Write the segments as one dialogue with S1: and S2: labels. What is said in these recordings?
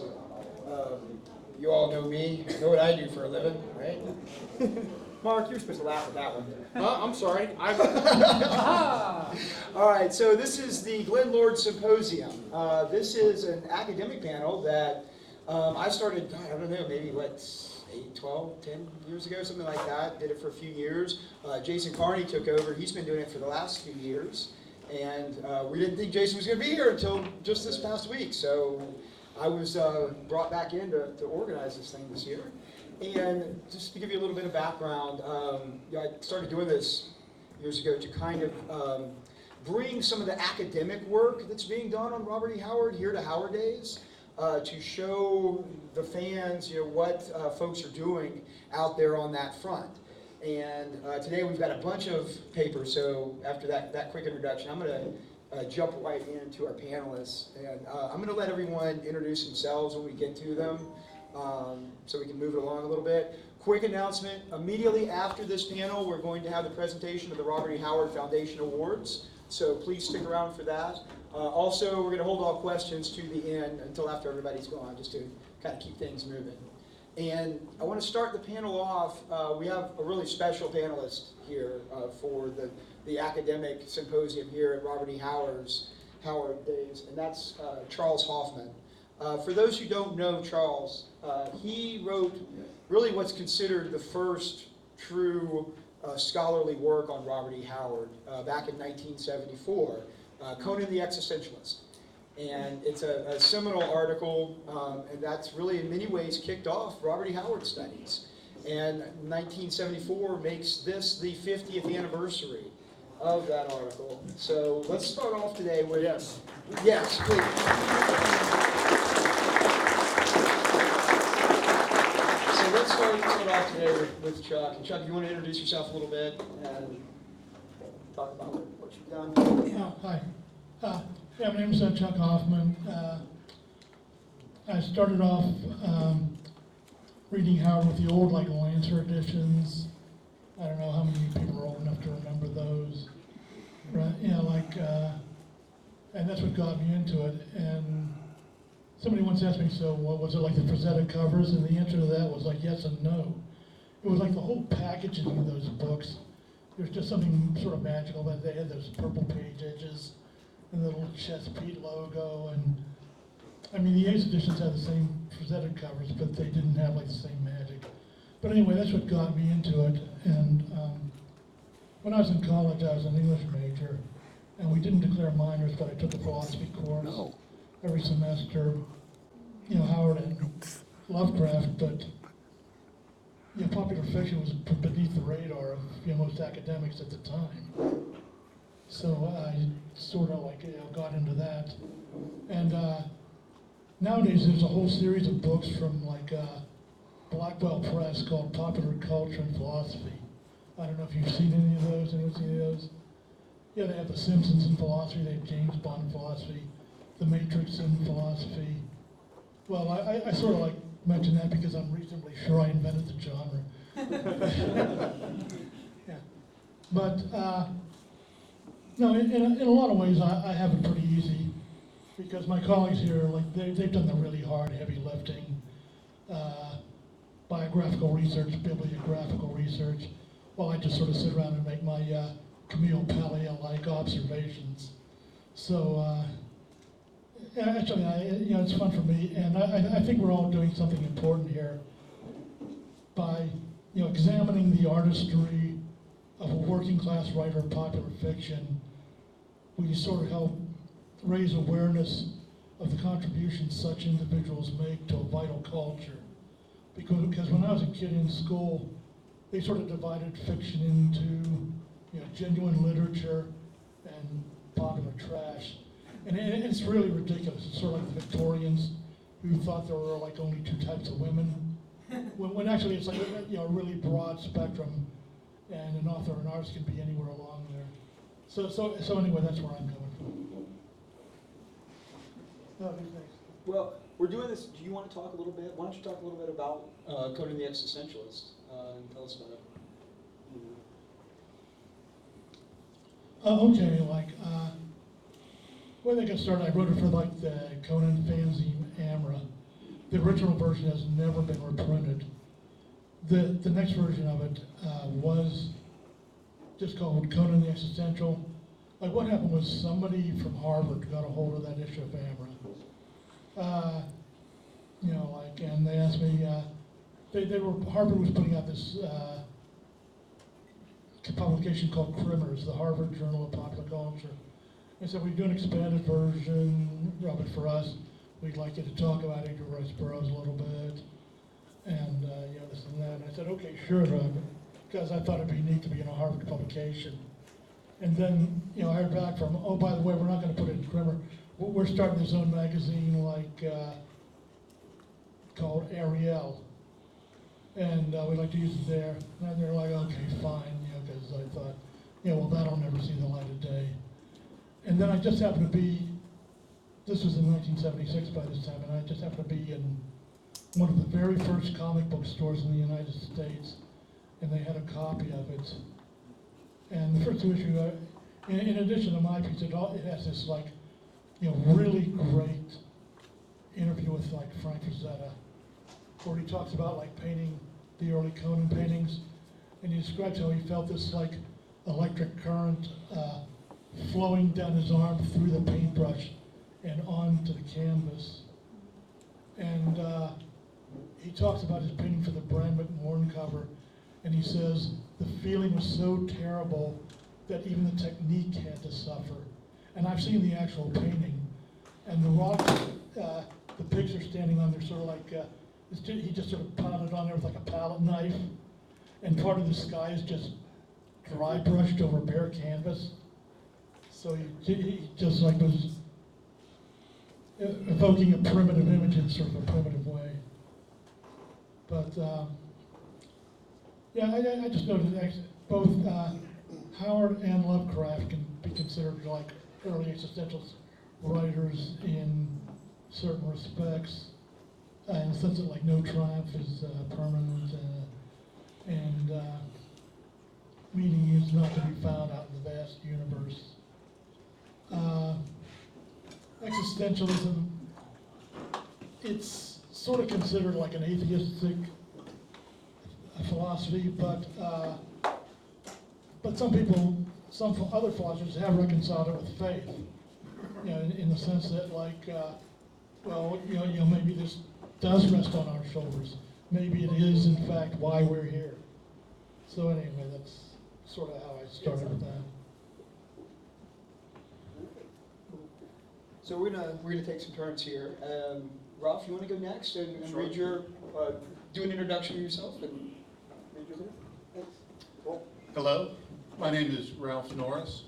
S1: Days. You all know me, know what I do for a living, right? Mark, you're supposed to laugh at that one.
S2: I'm sorry.
S1: All right, so this is the Glenn Lord Symposium. This is an academic panel that I started, I don't know, maybe 8, 12, 10 years ago, something like that. Did it for a few years. Jason Carney took over. He's been doing it for the last few years. And we didn't think Jason was going to be here until just this past week. So I was brought back in to organize this thing this year. And just to give you a little bit of background, I started doing this years ago to kind of bring some of the academic work that's being done on Robert E. Howard here to Howard Days, to show the fans, what folks are doing out there on that front. And today we've got a bunch of papers, so after that quick introduction, I'm going to jump right into our panelists. And I'm going to let everyone introduce themselves when we get to them, so we can move it along a little bit. Quick announcement, immediately after this panel, we're going to have the presentation of the Robert E. Howard Foundation Awards, so please stick around for that. Also, we're going to hold all questions to the end until after everybody's gone, just to kind of keep things moving. And I want to start the panel off. We have a really special panelist here for the academic symposium here at Robert E. Howard Days, and that's Charles Hoffman. For those who don't know Charles, he wrote really what's considered the first true scholarly work on Robert E. Howard back in 1974, Conan the Existentialist. And it's a seminal article, and that's really in many ways kicked off Robert E. Howard studies. And 1974 makes this the 50th anniversary of that article. So let's start off today with, yes, please. So let's start off today with Chuck. And Chuck, you want to introduce yourself a little bit and talk about what you've done?
S3: Hi. Yeah, my name is Chuck Hoffman. I started off reading Howard with the old, Lancer editions. I don't know how many people are old enough to remember those. Right? And that's what got me into it. And somebody once asked me, so what was it like the Frazetta covers? And the answer to that was yes and no. It was like the whole packaging of those books. There was just something sort of magical about it. They had those purple page edges and the little Chesapeake logo, and I mean the Ace editions had the same Frazetta covers, but they didn't have the same magic. But anyway, that's what got me into it. And when I was in college, I was an English major, and we didn't declare minors, but I took a philosophy course every semester. Howard and Lovecraft, but popular fiction was beneath the radar of most academics at the time. So I sort of got into that. And nowadays there's a whole series of books from Blackwell Press called Popular Culture and Philosophy. I don't know if you've seen any of those. Anyone seen any of those? Yeah, they have The Simpsons in philosophy, they have James Bond in philosophy, The Matrix in philosophy. Well, I sort of mention that because I'm reasonably sure I invented the genre. Yeah. But no, in a lot of ways, I have it pretty easy because my colleagues here, they've done the really hard, heavy lifting, biographical research, bibliographical research, while I just sort of sit around and make my Camille Paglia-like observations. So actually, it's fun for me, and I think we're all doing something important here by examining the artistry of a working class writer of popular fiction. We sort of help raise awareness of the contributions such individuals make to a vital culture. Because when I was a kid in school, they sort of divided fiction into genuine literature and popular trash. And it's really ridiculous. It's sort of like the Victorians who thought there were only two types of women, when actually it's a really broad spectrum, and an author or an artist can be anywhere along there. So anyway, that's where I'm coming from. Oh, thanks.
S1: Well, we're doing this. Do you want to talk a little bit? Why don't you talk a little bit about Conan the Existentialist and tell us about it?
S3: Okay, well, I got started. I wrote it for the Conan fanzine Amra, the original version has never been reprinted. The next version of it was just called Conan the Existential. Like what happened was somebody from Harvard got a hold of that issue of AMRA. You know, like, and they asked me, Harvard was putting out this publication called Crimmers, the Harvard Journal of Popular Culture. They said, we do an expanded version of it for us. We'd like you to talk about Edgar Rice Burroughs a little bit, and you know, this and that. And I said, okay, sure, because I thought it'd be neat to be in a Harvard publication. And then, you know, I heard back from, oh, by the way, we're not going to put it in Crimmer. We're starting this own magazine, like called Ariel, and we'd like to use it there. And they're like, okay, fine, you know, because I thought, you know, well, that'll never see the light of day. And then I just happened to be, this was in 1976 by this time, and I just happened to be in one of the very first comic book stores in the United States, and they had a copy of it. And the first issue, in addition to my piece, it has this, like, you know, really great interview with, like, Frank Frazetta, where he talks about, like, painting the early Conan paintings, and he describes how he felt this, like, electric current flowing down his arm through the paintbrush and onto the canvas. And he talks about his painting for the Bran McMorn cover, and he says the feeling was so terrible that even the technique had to suffer. And I've seen the actual painting, and the rocks, the pigs are standing on there sort of like, he just sort of piled it on there with like a palette knife, and part of the sky is just dry brushed over bare canvas. So he just like was evoking a primitive image in sort of a primitive way. But yeah, I just noticed that both Howard and Lovecraft can be considered like early existentialist writers in certain respects, in the sense that like no triumph is permanent, and meaning is not to be found out in the vast universe. Existentialism, it's sort of considered like an atheistic philosophy, but some people, some other philosophers have reconciled it with faith, you know, in the sense that like, well, you know, maybe this does rest on our shoulders. Maybe it is, in fact, why we're here. So anyway, that's sort of how I started with that.
S1: So we're gonna take some turns here. Ralph, you want to go next and
S2: Sure.
S1: read your do an introduction of yourself and read your book? Thanks. Cool.
S2: Hello, my name is Ralph Norris.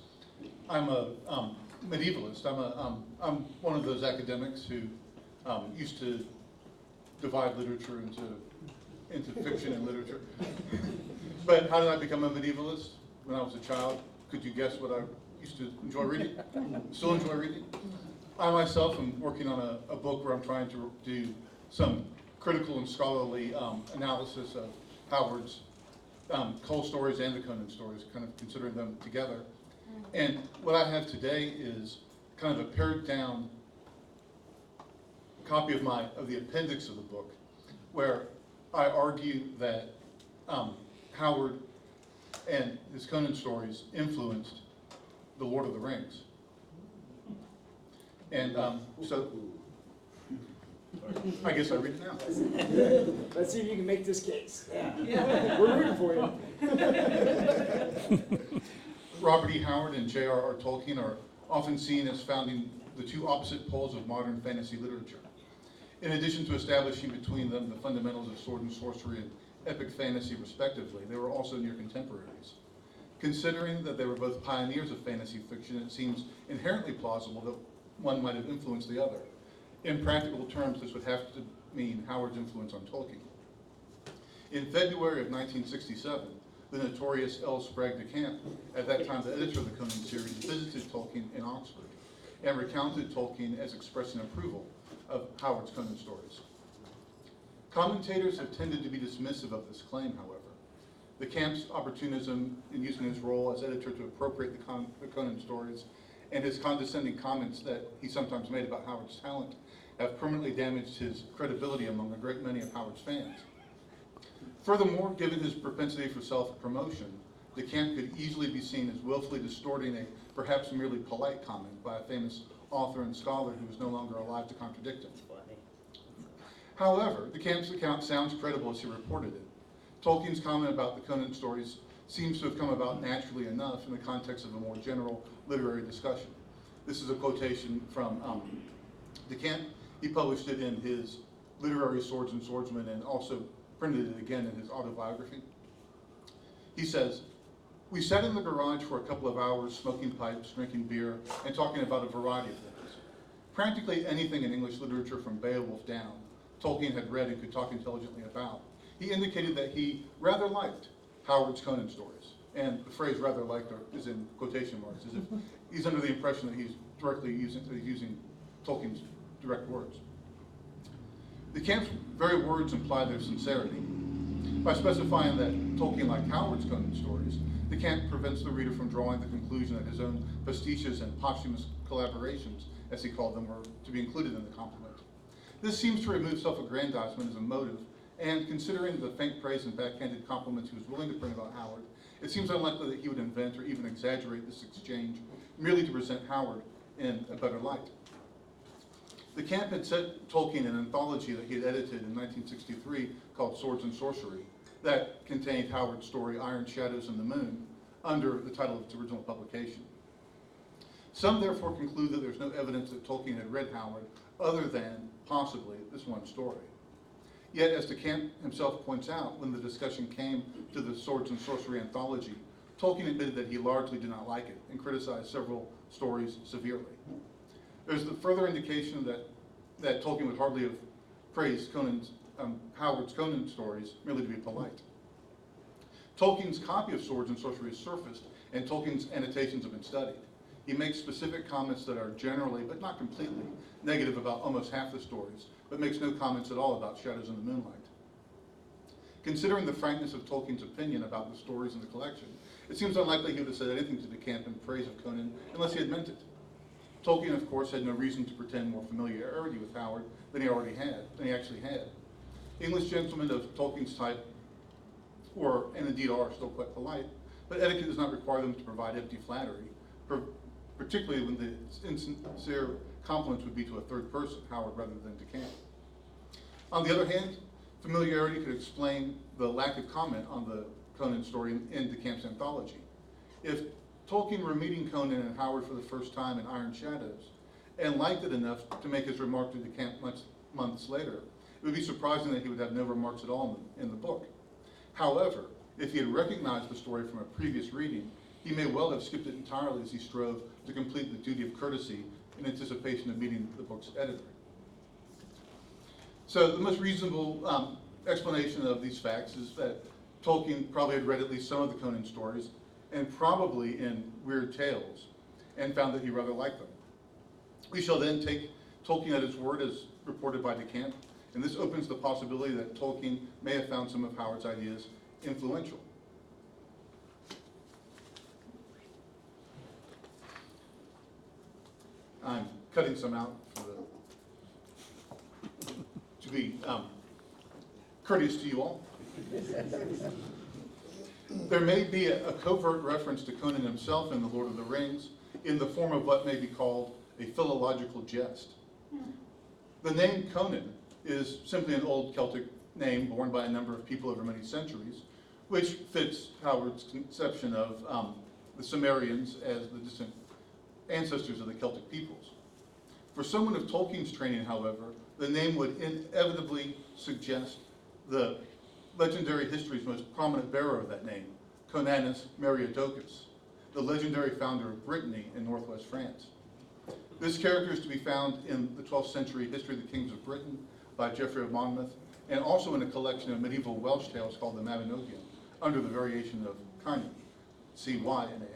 S2: I'm a medievalist. I'm one of those academics who used to divide literature into fiction and literature. But how did I become a medievalist? When I was a child, could you guess what I used to enjoy reading? Still enjoy reading? I myself am working on a book where I'm trying to do some critical and scholarly analysis of Howard's Cole stories and the Conan stories, kind of considering them together. And what I have today is kind of a pared down copy of the appendix of the book, where I argue that Howard and his Conan stories influenced The Lord of the Rings. And so, I guess I read it now.
S1: Let's see if you can make this case. Yeah. We're rooting for you.
S2: Robert E. Howard and J.R.R. Tolkien are often seen as founding the two opposite poles of modern fantasy literature. In addition to establishing between them the fundamentals of sword and sorcery and epic fantasy respectively, they were also near contemporaries. Considering that they were both pioneers of fantasy fiction, it seems inherently plausible that one might have influenced the other. In practical terms, this would have to mean Howard's influence on Tolkien. In February of 1967, the notorious L. Sprague de Camp, at that time the editor of the Conan series, visited Tolkien in Oxford and recounted Tolkien as expressing approval of Howard's Conan stories. Commentators have tended to be dismissive of this claim, however. The Camp's opportunism in using his role as editor to appropriate the Conan stories and his condescending comments that he sometimes made about Howard's talent have permanently damaged his credibility among a great many of Howard's fans. Furthermore, given his propensity for self-promotion, DeCamp could easily be seen as willfully distorting a perhaps merely polite comment by a famous author and scholar who is no longer alive to contradict him. However, DeCamp's account sounds credible as he reported it. Tolkien's comment about the Conan stories seems to have come about naturally enough in the context of a more general literary discussion. This is a quotation from DeCamp. He published it in his Literary Swords and Swordsmen and also printed it again in his autobiography. He says, "We sat in the garage for a couple of hours smoking pipes, drinking beer, and talking about a variety of things. Practically anything in English literature from Beowulf down, Tolkien had read and could talk intelligently about. He indicated that he rather liked Howard's Conan stories." And the phrase "rather liked" is in quotation marks, as if he's under the impression that he's using Tolkien's direct words. DeCamp's very words imply their sincerity. By specifying that Tolkien liked Howard's Conan stories, DeCamp prevents the reader from drawing the conclusion that his own pastiches and posthumous collaborations, as he called them, were to be included in the compliment. This seems to remove self-aggrandizement as a motive, and considering the faint praise and backhanded compliments he was willing to print about Howard, it seems unlikely that he would invent or even exaggerate this exchange merely to present Howard in a better light. DeCamp had sent Tolkien an anthology that he had edited in 1963 called Swords and Sorcery that contained Howard's story Iron Shadows and the Moon under the title of its original publication. Some therefore conclude that there's no evidence that Tolkien had read Howard other than, possibly, this one story. Yet, as DeCamp himself points out, when the discussion came to the Swords and Sorcery anthology, Tolkien admitted that he largely did not like it and criticized several stories severely. There's the further indication that Tolkien would hardly have praised Howard's Conan stories merely to be polite. Tolkien's copy of Swords and Sorcery has surfaced, and Tolkien's annotations have been studied. He makes specific comments that are generally, but not completely, negative about almost half the stories, but makes no comments at all about Shadows in the Moonlight. Considering the frankness of Tolkien's opinion about the stories in the collection, it seems unlikely he would have said anything to DeCamp in praise of Conan unless he had meant it. Tolkien, of course, had no reason to pretend more familiarity with Howard than he actually had. English gentlemen of Tolkien's type were, and indeed are, still quite polite, but etiquette does not require them to provide empty flattery, particularly when the insincere compliments would be to a third person, Howard rather than DeCamp. On the other hand, familiarity could explain the lack of comment on the Conan story in DeCamp's anthology. If Tolkien were meeting Conan and Howard for the first time in Iron Shadows and liked it enough to make his remark to DeCamp months later, it would be surprising that he would have no remarks at all in the book. However, if he had recognized the story from a previous reading, he may well have skipped it entirely as he strove to complete the duty of courtesy in anticipation of meeting the book's editor. So the most reasonable explanation of these facts is that Tolkien probably had read at least some of the Conan stories, and probably in Weird Tales, and found that he rather liked them. We shall then take Tolkien at his word as reported by DeCamp, and this opens the possibility that Tolkien may have found some of Howard's ideas influential. I'm cutting some out to be courteous to you all. There may be a covert reference to Conan himself in The Lord of the Rings in the form of what may be called a philological jest. The name Conan is simply an old Celtic name borne by a number of people over many centuries, which fits Howard's conception of the Sumerians as the distant ancestors of the Celtic peoples. For someone of Tolkien's training, however, the name would inevitably suggest the legendary history's most prominent bearer of that name, Conanus Meriadochus, the legendary founder of Brittany in northwest France. This character is to be found in the 12th century History of the Kings of Britain by Geoffrey of Monmouth, and also in a collection of medieval Welsh tales called the Mabinogion, under the variation of Cynan, C-Y-N-A-N.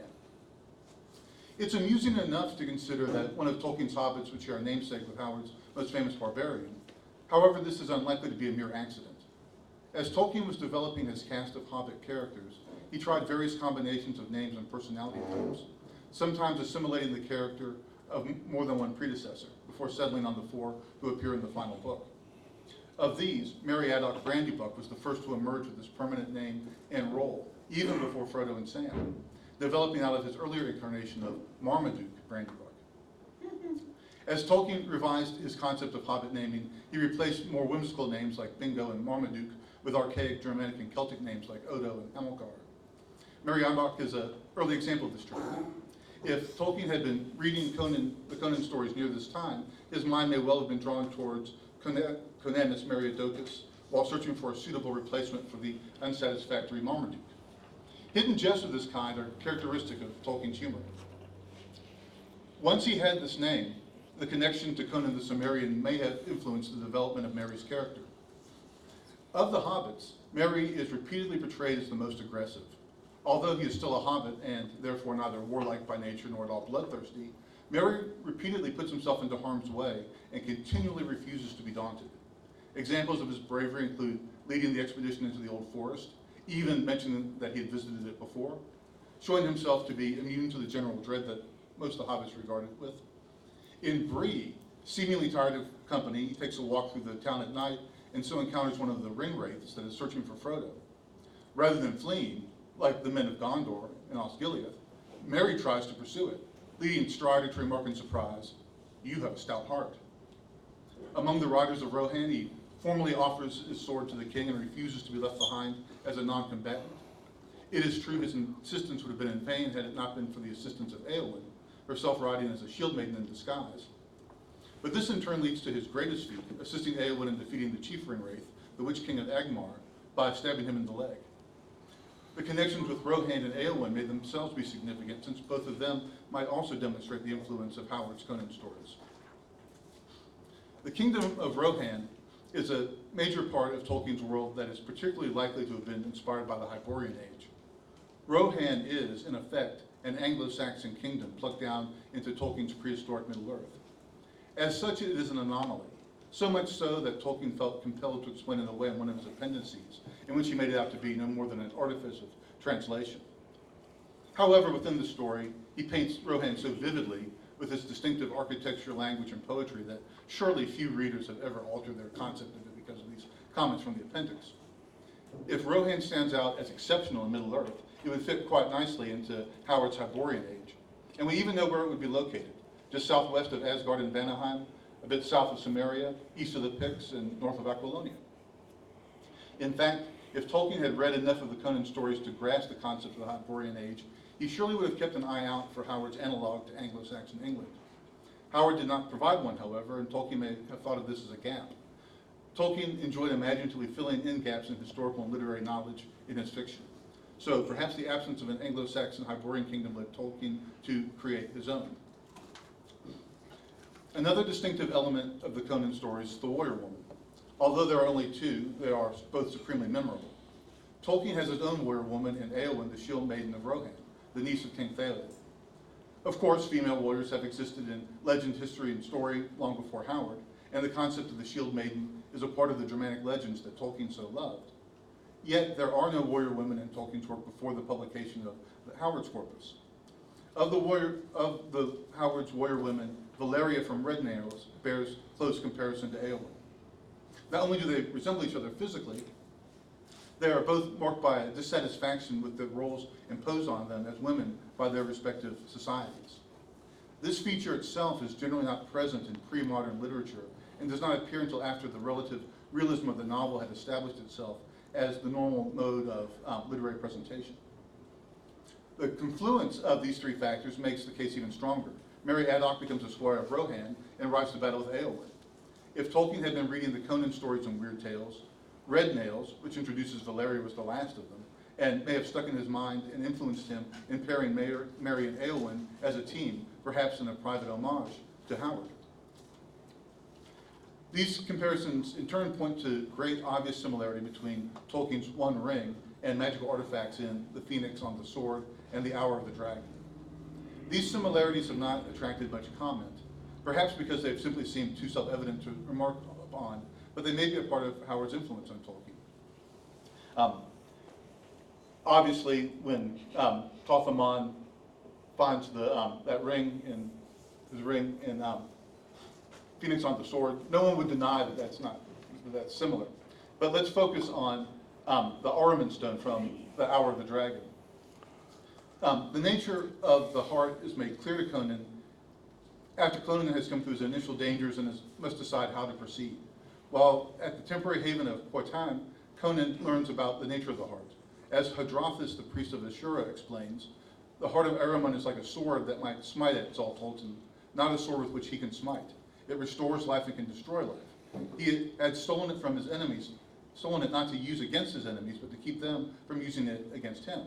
S2: It's amusing enough to consider that one of Tolkien's hobbits would share a namesake with Howard's most famous barbarian. However, this is unlikely to be a mere accident. As Tolkien was developing his cast of hobbit characters, he tried various combinations of names and personality types, sometimes assimilating the character of more than one predecessor, before settling on the 4 who appear in the final book. Of these, Mary Addock Brandybuck was the first to emerge with his permanent name and role, even before Frodo and Sam, developing out of his earlier incarnation of Marmaduke Brandybuck. As Tolkien revised his concept of Hobbit naming, he replaced more whimsical names like Bingo and Marmaduke with archaic Germanic and Celtic names like Odo and Hamilcar. Mary Addock is an early example of this trend. If Tolkien had been reading the Conan stories near this time, his mind may well have been drawn towards Conanus Meriadochus while searching for a suitable replacement for the unsatisfactory Marmaduke. Hidden gests of this kind are characteristic of Tolkien's humor. Once he had this name, the connection to Conan the Cimmerian may have influenced the development of Merry's character. Of the hobbits, Merry is repeatedly portrayed as the most aggressive. Although he is still a hobbit and therefore neither warlike by nature nor at all bloodthirsty, Merry repeatedly puts himself into harm's way and continually refuses to be daunted. Examples of his bravery include leading the expedition into the Old Forest, even mentioning that he had visited it before, showing himself to be immune to the general dread that most of the hobbits regarded with. In Bree, seemingly tired of company, he takes a walk through the town at night and so encounters one of the ring wraiths that is searching for Frodo. Rather than fleeing, like the men of Gondor and Osgiliath, Merry tries to pursue it, leading Strider to remark in surprise, "You have a stout heart." Among the riders of Rohan, he formally offers his sword to the king and refuses to be left behind as a non-combatant. It is true his insistence would have been in vain had it not been for the assistance of Eowyn, herself riding as a shield maiden in disguise. But this in turn leads to his greatest feat, assisting Eowyn in defeating the chief ring wraith, the Witch King of Angmar, by stabbing him in the leg. The connections with Rohan and Eowyn may themselves be significant, since both of them might also demonstrate the influence of Howard's Conan stories. The kingdom of Rohan is a major part of Tolkien's world that is particularly likely to have been inspired by the Hyborian Age. Rohan is, in effect, an Anglo-Saxon kingdom plucked down into Tolkien's prehistoric Middle-earth. As such, it is an anomaly, so much so that Tolkien felt compelled to explain it away in one of his appendices, in which he made it out to be no more than an artifice of translation. However, within the story, he paints Rohan so vividly with its distinctive architecture, language, and poetry that surely few readers have ever altered their concept of it because of these comments from the appendix. If Rohan stands out as exceptional in Middle-earth, it would fit quite nicely into Howard's Hyborian Age. And we even know where it would be located, just southwest of Asgard and Vanaheim, a bit south of Cimmeria, east of the Picts, and north of Aquilonia. In fact, if Tolkien had read enough of the Conan stories to grasp the concept of the Hyborian Age, he surely would have kept an eye out for Howard's analog to Anglo-Saxon England. Howard did not provide one, however, and Tolkien may have thought of this as a gap. Tolkien enjoyed imaginatively filling in gaps in historical and literary knowledge in his fiction. So perhaps the absence of an Anglo-Saxon Hyborian kingdom led Tolkien to create his own. Another distinctive element of the Conan stories is the warrior woman. Although there are only 2, they are both supremely memorable. Tolkien has his own warrior woman in Eowyn, the shield maiden of Rohan, the niece of King Theoden. Of course, female warriors have existed in legend, history, and story long before Howard, and the concept of the shield maiden is a part of the Germanic legends that Tolkien so loved. Yet there are no warrior women in Tolkien's work before the publication of the Howard's corpus. Of the Howard's warrior women, Valeria from Red Nails bears close comparison to Eowyn. Not only do they resemble each other physically, they are both marked by a dissatisfaction with the roles imposed on them as women by their respective societies. This feature itself is generally not present in pre-modern literature and does not appear until after the relative realism of the novel had established itself as the normal mode of literary presentation. The confluence of these 3 factors makes the case even stronger. Mary Addock becomes a squire of Rohan and rides to battle with Eowyn. If Tolkien had been reading the Conan stories and Weird Tales, Red Nails, which introduces Valeria, was the last of them, and may have stuck in his mind and influenced him in pairing Merry and Eowyn as a team, perhaps in a private homage to Howard. These comparisons in turn point to great obvious similarity between Tolkien's One Ring and magical artifacts in the Phoenix on the Sword and the Hour of the Dragon. These similarities have not attracted much comment, perhaps because they've simply seemed too self-evident to remark upon, but they may be a part of Howard's influence on Tolkien. Obviously, when Tothamon finds that ring in his ring, and Phoenix on the sword. No one would deny that that's similar. But let's focus on the Ornament stone from the Hour of the Dragon. The nature of the heart is made clear to Conan after Conan has come through his initial dangers and must decide how to proceed. While at the temporary haven of Poitin, Conan learns about the nature of the heart. As Hadrathus, the priest of Ashura, explains, the heart of Ahriman is like a sword that might smite at Zal Tolton, not a sword with which he can smite. It restores life and can destroy life. He had stolen it from his enemies, stolen it not to use against his enemies, but to keep them from using it against him.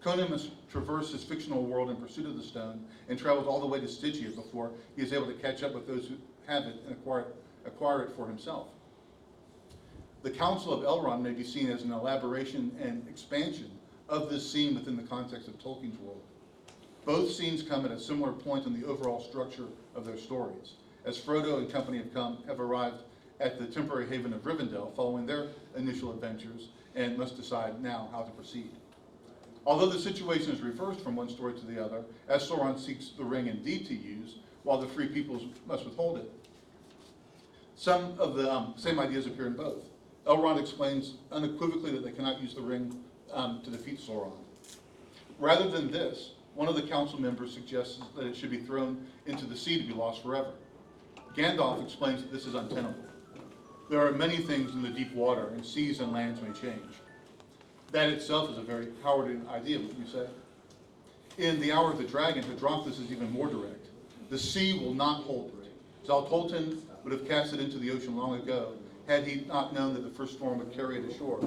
S2: Conan must traverse his fictional world in pursuit of the stone and travels all the way to Stygia before he is able to catch up with those who have it and acquire it for himself. The Council of Elrond may be seen as an elaboration and expansion of this scene within the context of Tolkien's world. Both scenes come at a similar point in the overall structure of their stories, as Frodo and company have arrived at the temporary haven of Rivendell following their initial adventures and must decide now how to proceed. Although the situation is reversed from one story to the other, as Sauron seeks the ring indeed to use, while the free peoples must withhold it, some of the same ideas appear in both. Elrond explains unequivocally that they cannot use the ring to defeat Sauron. Rather than this, one of the council members suggests that it should be thrown into the sea to be lost forever. Gandalf explains that this is untenable. There are many things in the deep water, and seas and lands may change. That itself is a very Howardian idea, wouldn't you say? In The Hour of the Dragon, Hadrathus is even more direct. The sea will not hold it. Zal Tolton would have cast it into the ocean long ago, had he not known that the first storm would carry it ashore.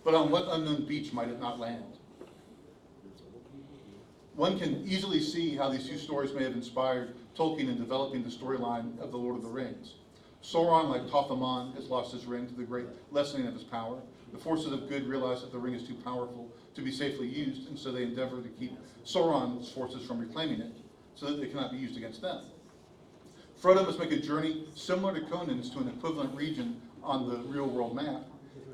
S2: But on what unknown beach might it not land? One can easily see how these two stories may have inspired Tolkien in developing the storyline of The Lord of the Rings. Sauron, like Tothamon, has lost his ring to the great lessening of his power. The forces of good realize that the ring is too powerful to be safely used, and so they endeavor to keep Sauron's forces from reclaiming it, so that it cannot be used against them. Frodo must make a journey similar to Conan's to an equivalent region on the real-world map,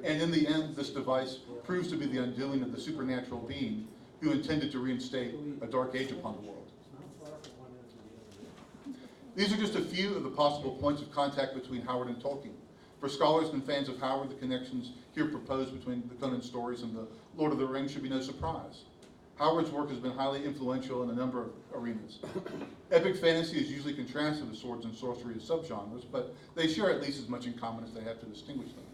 S2: and in the end, this device proves to be the undoing of the supernatural being who intended to reinstate a dark age upon the world. These are just a few of the possible points of contact between Howard and Tolkien. For scholars and fans of Howard, the connections here proposed between the Conan stories and the Lord of the Rings should be no surprise. Howard's work has been highly influential in a number of arenas. Epic fantasy is usually contrasted with swords and sorcery as subgenres, but they share at least as much in common as they have to distinguish them.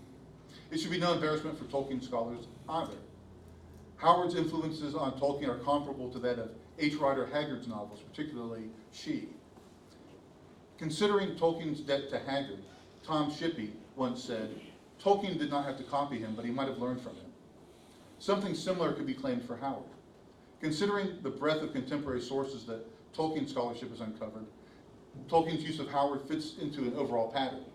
S2: It should be no embarrassment for Tolkien scholars either. Howard's influences on Tolkien are comparable to that of H. Rider Haggard's novels, particularly She. Considering Tolkien's debt to Haggard, Tom Shippey once said, Tolkien did not have to copy him, but he might have learned from him. Something similar could be claimed for Howard. Considering the breadth of contemporary sources that Tolkien scholarship has uncovered, Tolkien's use of Howard fits into an overall pattern.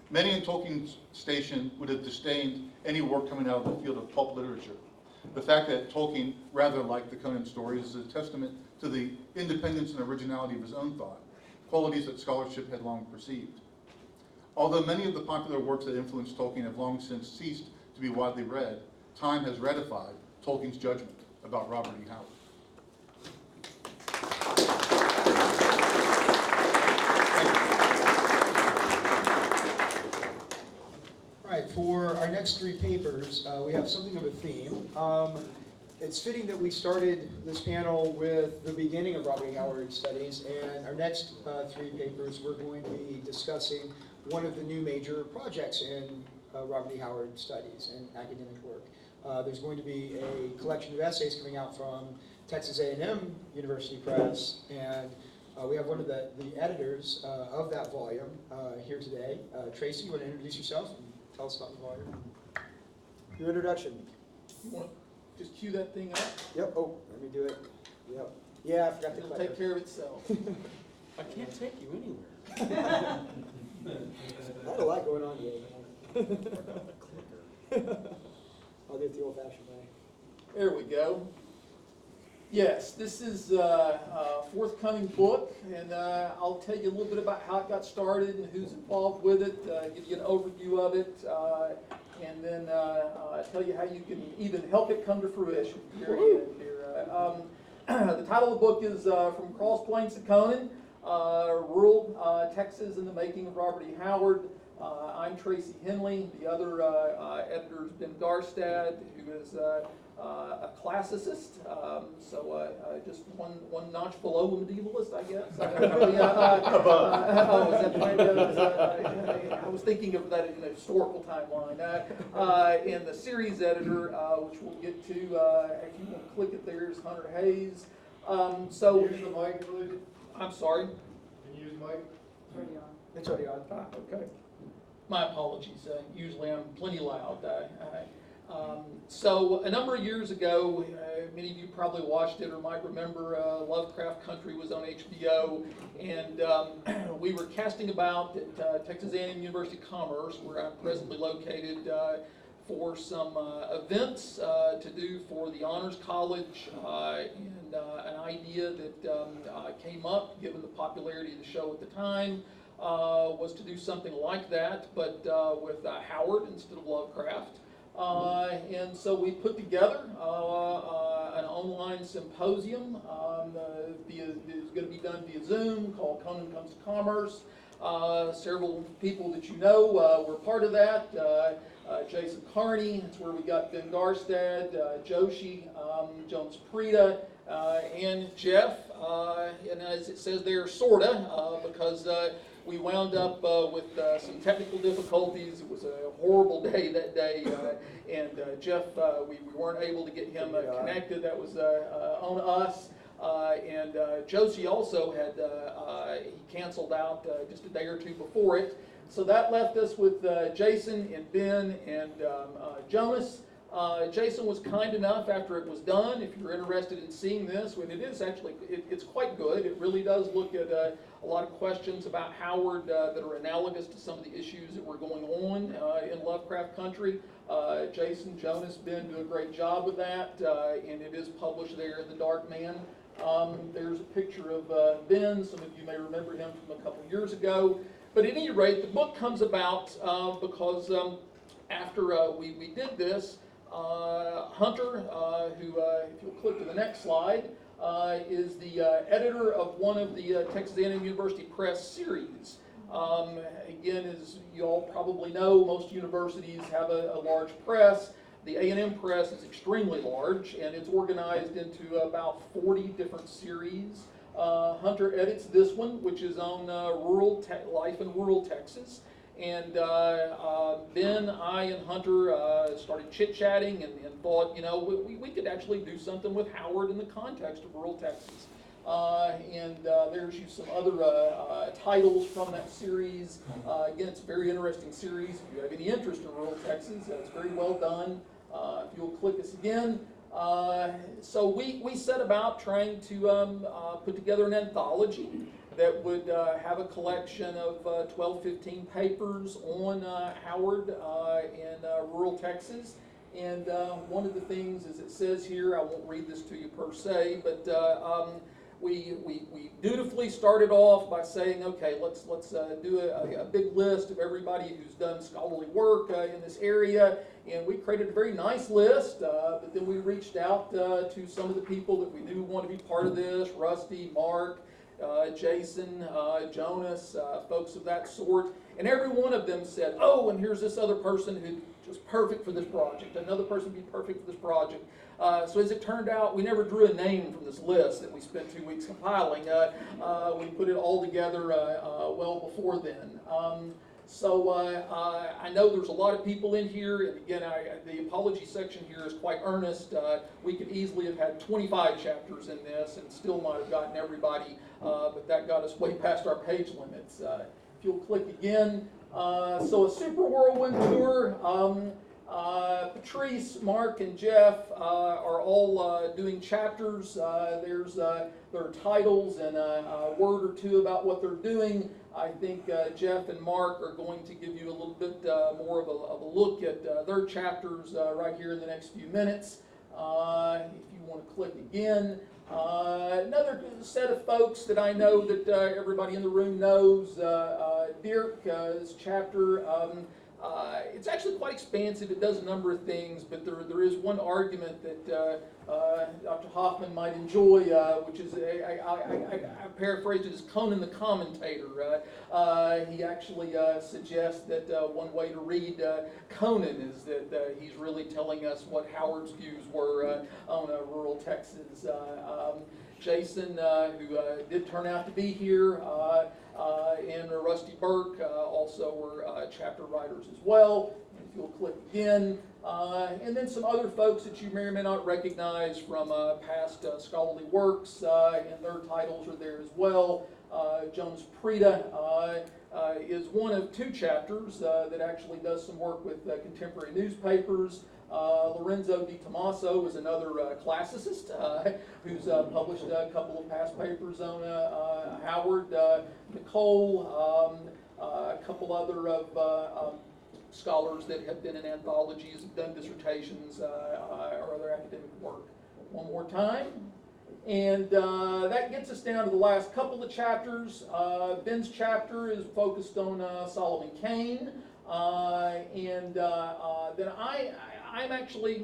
S2: Many in Tolkien's station would have disdained any work coming out of the field of pulp literature. The fact that Tolkien rather liked the Conan stories is a testament to the independence and originality of his own thought, qualities that scholarship had long perceived. Although many of the popular works that influenced Tolkien have long since ceased to be widely read, time has ratified Tolkien's judgment about Robert E. Howard.
S1: All right, for our next three papers, we have something of a theme. It's fitting that we started this panel with the beginning of Robert E. Howard studies, and our next three papers we're going to be discussing one of the new major projects in Robert E. Howard studies and academic work. There's going to be a collection of essays coming out from Texas A&M University Press, and we have one of the editors of that volume here today. Tracy, you want to introduce yourself and tell us about the volume? Your introduction.
S4: You want to just cue that thing up?
S1: Yep, oh, let me do it. Yep. Yeah, I forgot to
S4: It'll
S1: clicker.
S4: take care of itself.
S5: I can't take you anywhere.
S1: I had a lot going on today. I'll do it the old-fashioned way.
S4: There we go. Yes, this is a forthcoming book, and I'll tell you a little bit about how it got started and who's involved with it, give you an overview of it, and then tell you how you can even help it come to fruition. The title of the book is From Cross Plains to Conan. Rural Texas in the Making of Robert E. Howard. I'm Tracy Henley. The other editor is Ben Garstad, who is a classicist, just one notch below a medievalist, I guess. Oh, is that right? I was thinking of that in a historical timeline. And the series editor, which we'll get to, if you want to click it there, is Hunter Hayes.
S6: Use the mic, please.
S4: I'm sorry.
S6: Can you use the mic?
S1: It's already on.
S4: Okay. My apologies. Usually I'm plenty loud. So a number of years ago, many of you probably watched it or might remember Lovecraft Country was on HBO, and we were casting about at Texas A&M University of Commerce, where I'm presently located, for some events to do for the Honors College, and an idea that came up, given the popularity of the show at the time, was to do something like that, but with Howard instead of Lovecraft. And so we put together an online symposium. It's going to be done via Zoom, called Conan Comes to Commerce. Several people that you know were part of that. Jason Carney, that's where we got Ben Garstad, Joshi, Jones Prida, and Jeff. And as it says there, sorta, because we wound up with some technical difficulties. It was a horrible day that day, and Jeff, we weren't able to get him connected. That was on us. And Josie also had he canceled out just a day or two before it. So that left us with Jason and Ben and Jonas. Jason was kind enough after it was done, if you're interested in seeing this, when it is actually, it's quite good. It really does look at a lot of questions about Howard that are analogous to some of the issues that were going on in Lovecraft Country. Jason, Jonas, Ben do a great job with that, and it is published there in The Dark Man. There's a picture of Ben. Some of you may remember him from a couple years ago. But at any rate, the book comes about because after we did this, Hunter, who, if you'll click to the next slide, is the editor of one of the Texas A&M University Press series. Again, as you all probably know, most universities have a large press. The A&M Press is extremely large, and it's organized into about 40 different series. Hunter edits this one, which is on life in rural Texas. And Ben, I, and Hunter started chit-chatting and thought, you know, we could actually do something with Howard in the context of rural Texas. And there's some other titles from that series. Again, it's a very interesting series. If you have any interest in rural Texas, it's very well done. If you'll click us again. So we set about trying to put together an anthology that would have a collection of 12, 15 papers on Howard in rural Texas. And one of the things, as it says here, I won't read this to you per se, but we dutifully started off by saying, okay, let's do a big list of everybody who's done scholarly work in this area. And we created a very nice list, but then we reached out to some of the people that we knew want to be part of this: Rusty, Mark, Jason, Jonas, folks of that sort. And every one of them said, oh, and here's this other person who's just perfect for this project. Another person would be perfect for this project. So as it turned out, we never drew a name from this list that we spent 2 weeks compiling. We put it all together well before then. So I know there's a lot of people in here, and again, the apology section here is quite earnest. We could easily have had 25 chapters in this and still not have gotten everybody, but that got us way past our page limits. If you'll click again. So a super whirlwind tour. Patrice, Mark, and Jeff are all doing chapters. There's their titles and a word or two about what they're doing. I think Jeff and Mark are going to give you a little bit more of a look at their chapters right here in the next few minutes. If you want to click again. Another set of folks that I know that everybody in the room knows. Dirk, this chapter, It's actually quite expansive. It does a number of things, but there is one argument that Dr. Hoffman might enjoy, which is, I paraphrase it as Conan the Commentator. He actually suggests that one way to read Conan is that he's really telling us what Howard's views were on rural Texas. Jason, who did turn out to be here, and Rusty Burke also were chapter writers as well. If you'll click again. And then some other folks that you may or may not recognize from past scholarly works, and their titles are there as well. Jones Prida is one of two chapters that actually does some work with contemporary newspapers. Lorenzo Di Tommaso is another classicist who's published a couple of past papers on Howard. Nicole, a couple other of scholars that have been in anthologies, have done dissertations or other academic work. One more time. And that gets us down to the last couple of chapters. Ben's chapter is focused on Solomon Kane. And then I'm actually,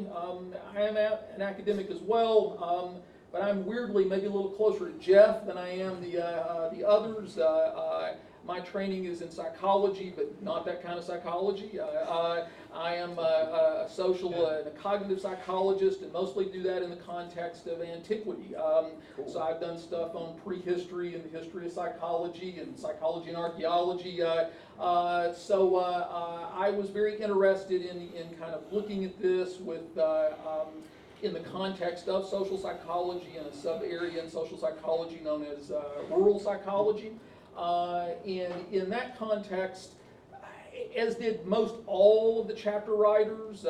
S4: I am an academic as well, but I'm weirdly maybe a little closer to Jeff than I am the others. My training is in psychology, but not that kind of psychology. I am a social and a cognitive psychologist, and mostly do that in the context of antiquity. So I've done stuff on prehistory and the history of psychology and archaeology. So I was very interested in kind of looking at this with in the context of social psychology and a sub-area in social psychology known as rural psychology. And in that context, as did most all of the chapter writers,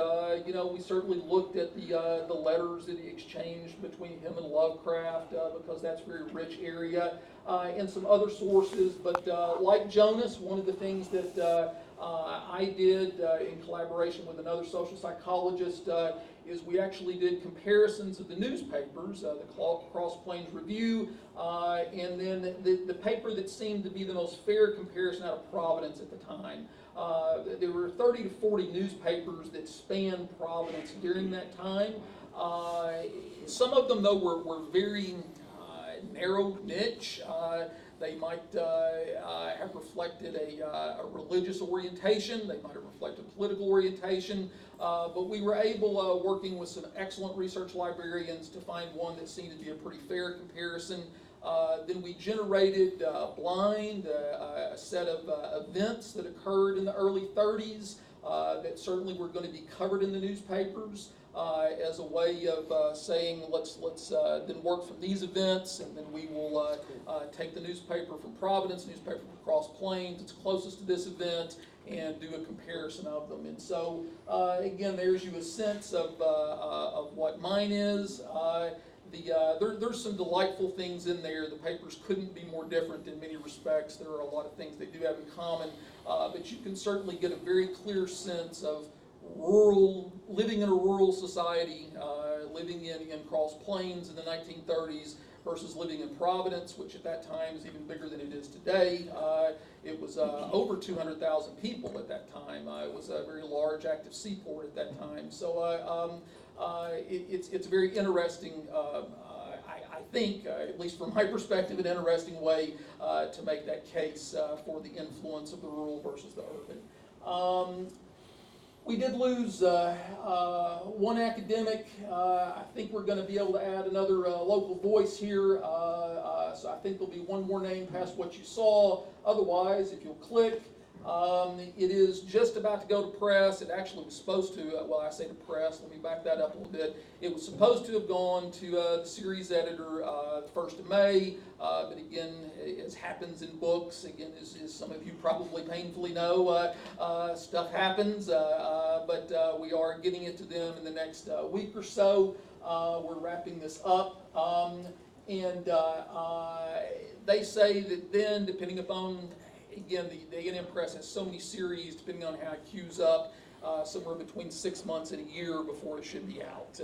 S4: you know, we certainly looked at the letters that he exchanged between him and Lovecraft, because that's a very rich area, and some other sources. But like Jonas, one of the things that I did in collaboration with another social psychologist is we actually did comparisons of the newspapers, the Cross Plains Review, and then the paper that seemed to be the most fair comparison out of Providence at the time. There were 30 to 40 newspapers that spanned Providence during that time. Some of them, though, were very narrow niche. They might have reflected a religious orientation. They might have reflected political orientation. But we were able, working with some excellent research librarians, to find one that seemed to be a pretty fair comparison. Then we generated blind a set of events that occurred in the early 30s that certainly were going to be covered in the newspapers. As a way of saying, let's then work from these events, and then we will take the newspaper from Providence, newspaper from Cross Plains, it's closest to this event, and do a comparison of them. And so, again, there's you a sense of what mine is. There's some delightful things in there. The papers couldn't be more different in many respects. There are a lot of things they do have in common, but you can certainly get a very clear sense of living in a rural society, living in Cross Plains in the 1930s versus living in Providence, which at that time is even bigger than it is today. It was over 200,000 people at that time. It was a very large active seaport at that time. So it's a very interesting, I think, at least from my perspective, an interesting way to make that case for the influence of the rural versus the urban. We did lose one academic. I think we're going to be able to add another local voice here. So I think there'll be one more name past what you saw. Otherwise, if you'll click, it is just about to go to press. It actually was supposed to, well, I say to press, let me back that up a little bit. It was supposed to have gone to the series editor the 1st of May, but again, as happens in books, again, as some of you probably painfully know, stuff happens, but we are getting it to them in the next week or so. We're wrapping this up, and they say that then, depending upon, again, the A&M Press has so many series, depending on how it queues up, somewhere between 6 months and a year before it should be out.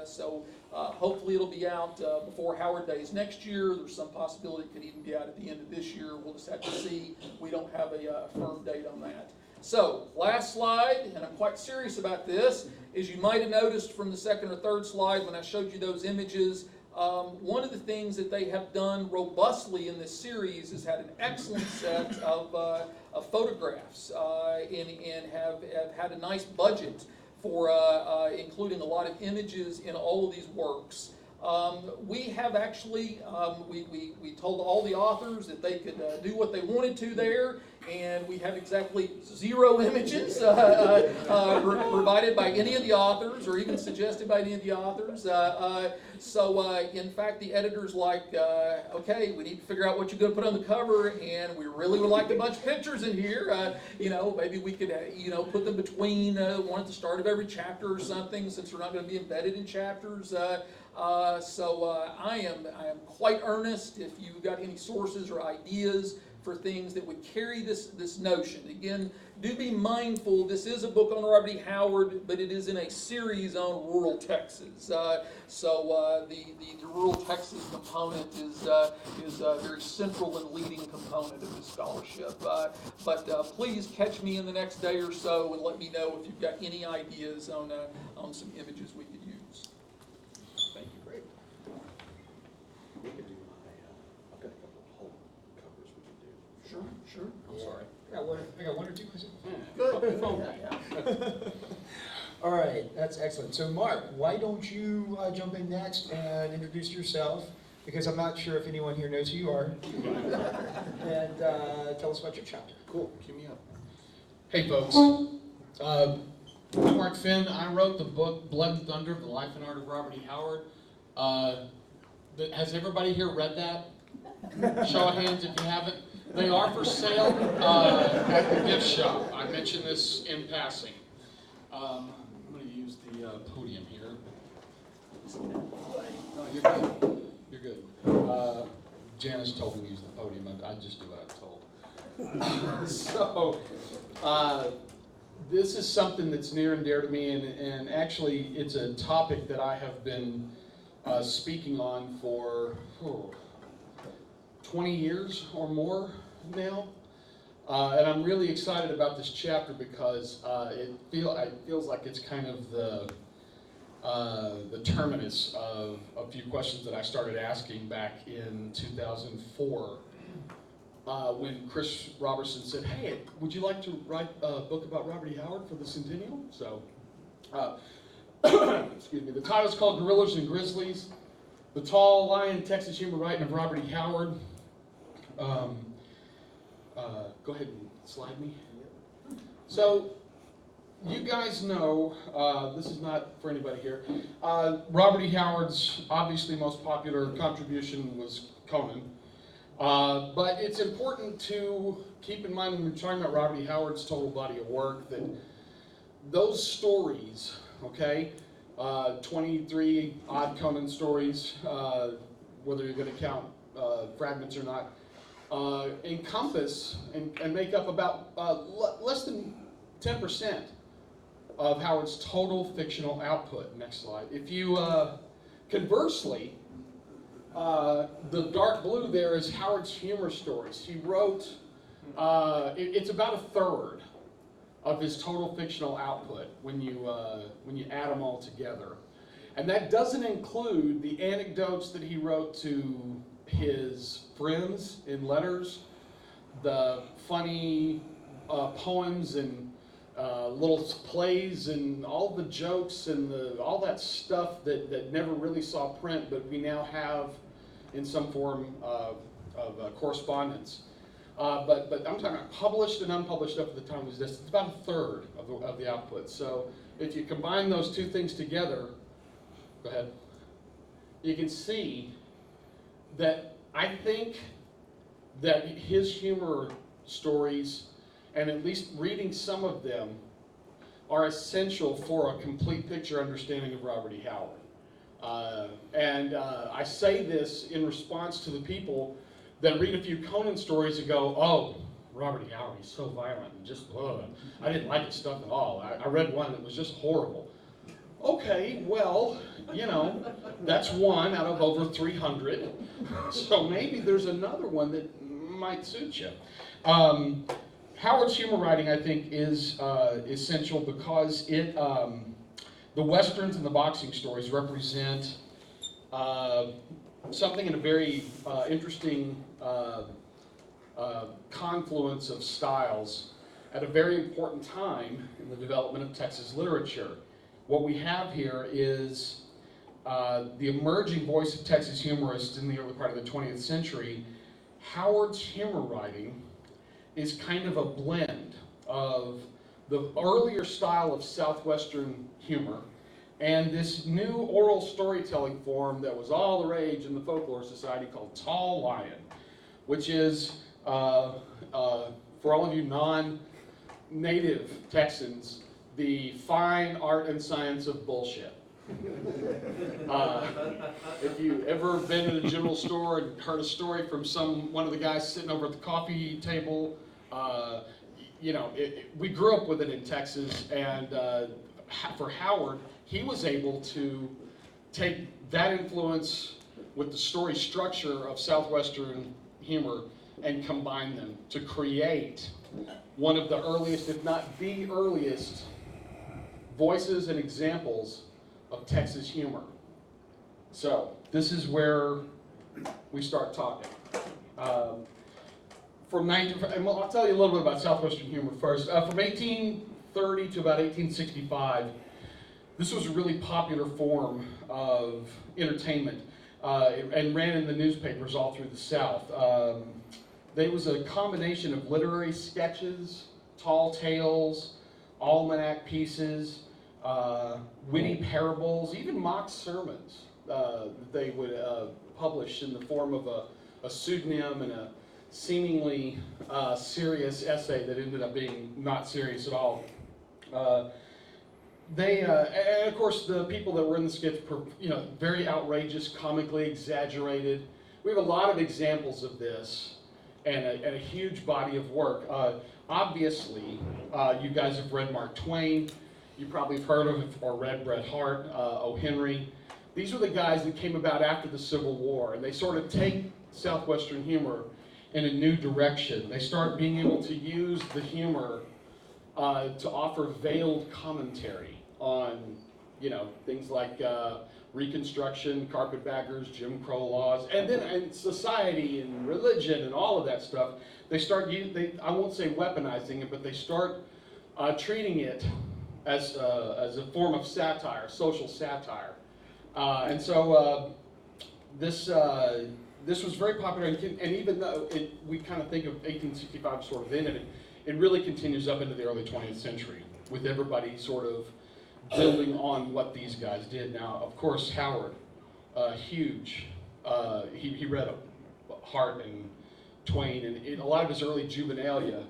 S4: So hopefully it'll be out before Howard Days next year. There's some possibility it could even be out at the end of this year. We'll just have to see. We don't have a firm date on that. So, last slide, and I'm quite serious about this, is you might have noticed from the second or third slide when I showed you those images, one of the things that they have done robustly in this series is had an excellent set of photographs and have had a nice budget for including a lot of images in all of these works. We have actually, we told all the authors that they could do what they wanted to there, and we have exactly 0 images provided by any of the authors, or even suggested by any of the authors. So in fact, the editor's like, okay, we need to figure out what you're going to put on the cover, and we really would like a bunch of pictures in here. Maybe we could, put them between one at the start of every chapter or something, since they're not going to be embedded in chapters. So I am quite earnest if you've got any sources or ideas for things that would carry this notion. Again, do be mindful, this is a book on Robert E. Howard, but it is in a series on rural Texas. So the rural Texas component is a very central and leading component of this scholarship. But please catch me in the next day or so and let me know if you've got any ideas on some images we could use.
S5: Thank you, great. We could do I've got a couple of whole covers we could do.
S4: Sure.
S5: I'm sorry.
S1: I got one or two questions.
S4: Good.
S1: All right, that's excellent. So Mark, why don't you jump in next and introduce yourself, because I'm not sure if anyone here knows who you are, and tell us about your chapter.
S5: Cool, cue me up.
S7: Hey folks, I'm Mark Finn. I wrote the book Blood and Thunder, The Life and Art of Robert E. Howard. Has everybody here read that? Show of hands if you haven't. They are for sale at the gift shop. I mentioned this in passing. I'm going to use the podium here. No, you're good. You're good. Janice told me to use the podium. I just do what I'm told. So, this is something that's near and dear to me, and actually it's a topic that I have been speaking on for 20 years or more now. And I'm really excited about this chapter because it feels like it's kind of the terminus of a few questions that I started asking back in 2004 when Chris Robertson said, "Hey, would you like to write a book about Robert E. Howard for the Centennial?" So, excuse me. The title is called Gorillas and Grizzlies: The Tall Lion Texas Humor Writing of Robert E. Howard. Go ahead and slide me. So, you guys know, this is not for anybody here, Robert E. Howard's obviously most popular contribution was Conan. But it's important to keep in mind when we're talking about Robert E. Howard's total body of work that those stories, okay, 23 odd Conan stories, whether you're going to count fragments or not, encompass and make up about less than 10% of Howard's total fictional output. Next slide. If you, conversely, the dark blue there is Howard's humor stories. He wrote, it's about a third of his total fictional output when you add them all together. And that doesn't include the anecdotes that he wrote to his friends in letters, the funny poems and little plays and all the jokes and all that stuff that never really saw print, but we now have in some form of correspondence. But I'm talking about published and unpublished stuff at the time was this. It's about a third of the output. So if you combine those two things together, go ahead, you can see that I think that his humor stories, and at least reading some of them, are essential for a complete picture understanding of Robert E. Howard. I say this in response to the people that read a few Conan stories and go, "Oh, Robert E. Howard, he's so violent and just, I didn't like his stuff at all. I read one that was just horrible." Okay, well, you know, that's one out of over 300. So maybe there's another one that might suit you. Howard's humor writing, I think, is essential because it, the westerns and the boxing stories represent something in a very interesting confluence of styles at a very important time in the development of Texas literature. What we have here is the emerging voice of Texas humorists in the early part of the 20th century. Howard's humor writing is kind of a blend of the earlier style of Southwestern humor and this new oral storytelling form that was all the rage in the folklore society called tall lion, which is, for all of you non-native Texans, the fine art and science of bullshit. If you've ever been in a general store and heard a story from one of the guys sitting over at the coffee table, you know, we grew up with it in Texas, and for Howard, he was able to take that influence with the story structure of Southwestern humor and combine them to create one of the earliest, if not the earliest, voices and examples of Texas humor. So this is where we start talking. And I'll tell you a little bit about Southwestern humor first. From 1830 to about 1865, this was a really popular form of entertainment and ran in the newspapers all through the South. There was a combination of literary sketches, tall tales, almanac pieces, witty parables, even mock sermons that they would publish in the form of a pseudonym and a seemingly serious essay that ended up being not serious at all. And of course, the people that were in the skits, very outrageous, comically exaggerated. We have a lot of examples of this, and a huge body of work. Obviously, you guys have read Mark Twain. You probably have heard of or read Bret Harte, O. Henry. These are the guys that came about after the Civil War, and they sort of take Southwestern humor in a new direction. They start being able to use the humor to offer veiled commentary on, things like Reconstruction, carpetbaggers, Jim Crow laws, and then and society and religion and all of that stuff. They start, I won't say weaponizing it, but they start treating it as a form of satire, social satire. And so this was very popular, and even though we kind of think of 1865 sort of ended, it really continues up into the early 20th century with everybody sort of building on what these guys did. Now, of course, Howard, huge. He read Harte and Twain, and a lot of his early juvenilia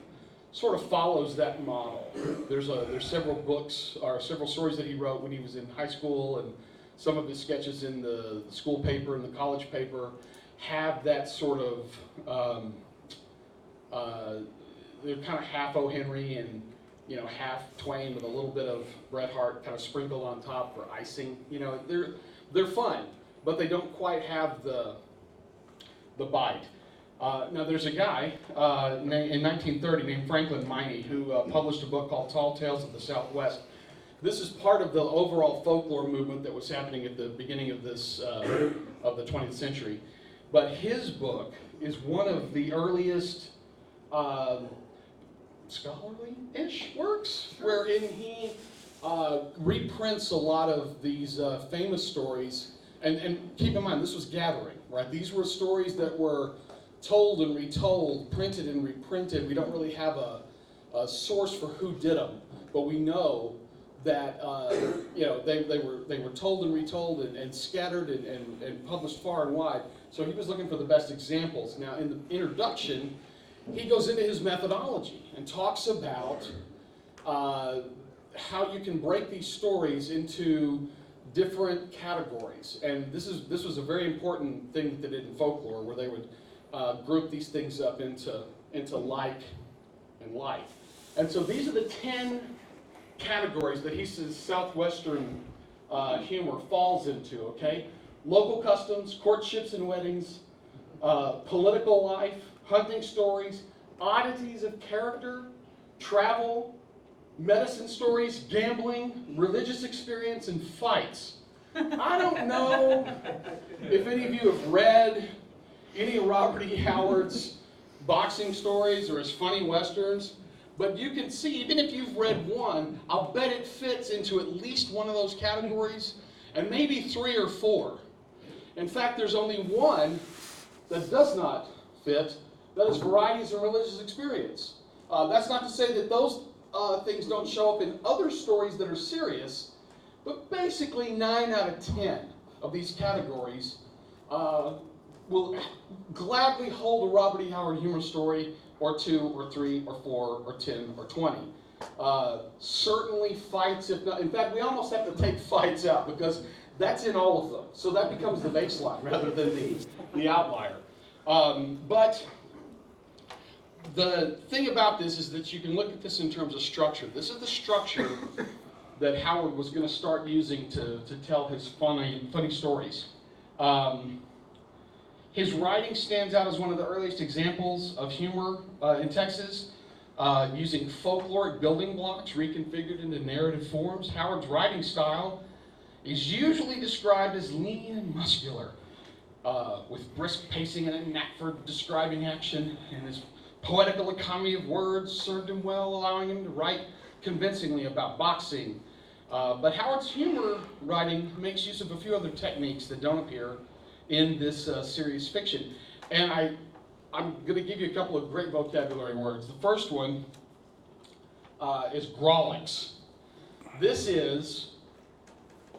S7: sort of follows that model. There's several books or several stories that he wrote when he was in high school, and some of his sketches in the school paper and the college paper have that sort of, they're kind of half O. Henry and half Twain with a little bit of Bret Harte kind of sprinkled on top for icing. They're fun, but they don't quite have the bite. Now there's a guy in 1930 named Franklin Miney who published a book called Tall Tales of the Southwest. This is part of the overall folklore movement that was happening at the beginning of this of the 20th century. But his book is one of the earliest scholarly-ish works, wherein he reprints a lot of these famous stories. And keep in mind, this was gathering, right? These were stories that were told and retold, printed and reprinted. We don't really have a source for who did them, but we know that they were told and retold and scattered and published far and wide. So he was looking for the best examples. Now, in the introduction, he goes into his methodology and talks about how you can break these stories into different categories. And this was a very important thing that they did in folklore, where they would group these things up into like and like. And so these are the 10 categories that he says Southwestern humor falls into, okay? Local customs, courtships and weddings, political life, hunting stories, oddities of character, travel, medicine stories, gambling, religious experience, and fights. I don't know if any of you have read any of Robert E. Howard's boxing stories or his funny westerns, but you can see, even if you've read one, I'll bet it fits into at least one of those categories, and maybe 3 or 4. In fact, there's only one that does not fit, that is varieties and religious experience. That's not to say that those things don't show up in other stories that are serious, but basically 9 out of 10 of these categories will gladly hold a Robert E. Howard humor story, or 2, or 3, or 4, or 10, or 20. Certainly fights, if not, in fact, we almost have to take fights out because that's in all of them. So that becomes the baseline rather than the outlier. But the thing about this is that you can look at this in terms of structure. This is the structure that Howard was going to start using to tell his funny stories. His writing stands out as one of the earliest examples of humor in Texas, using folkloric building blocks reconfigured into narrative forms. Howard's writing style is usually described as lean and muscular, with brisk pacing and a knack for describing action, and his poetical economy of words served him well, allowing him to write convincingly about boxing. But Howard's humor writing makes use of a few other techniques that don't appear in this serious fiction. And I'm going to give you a couple of great vocabulary words. The first one is grawlix. This is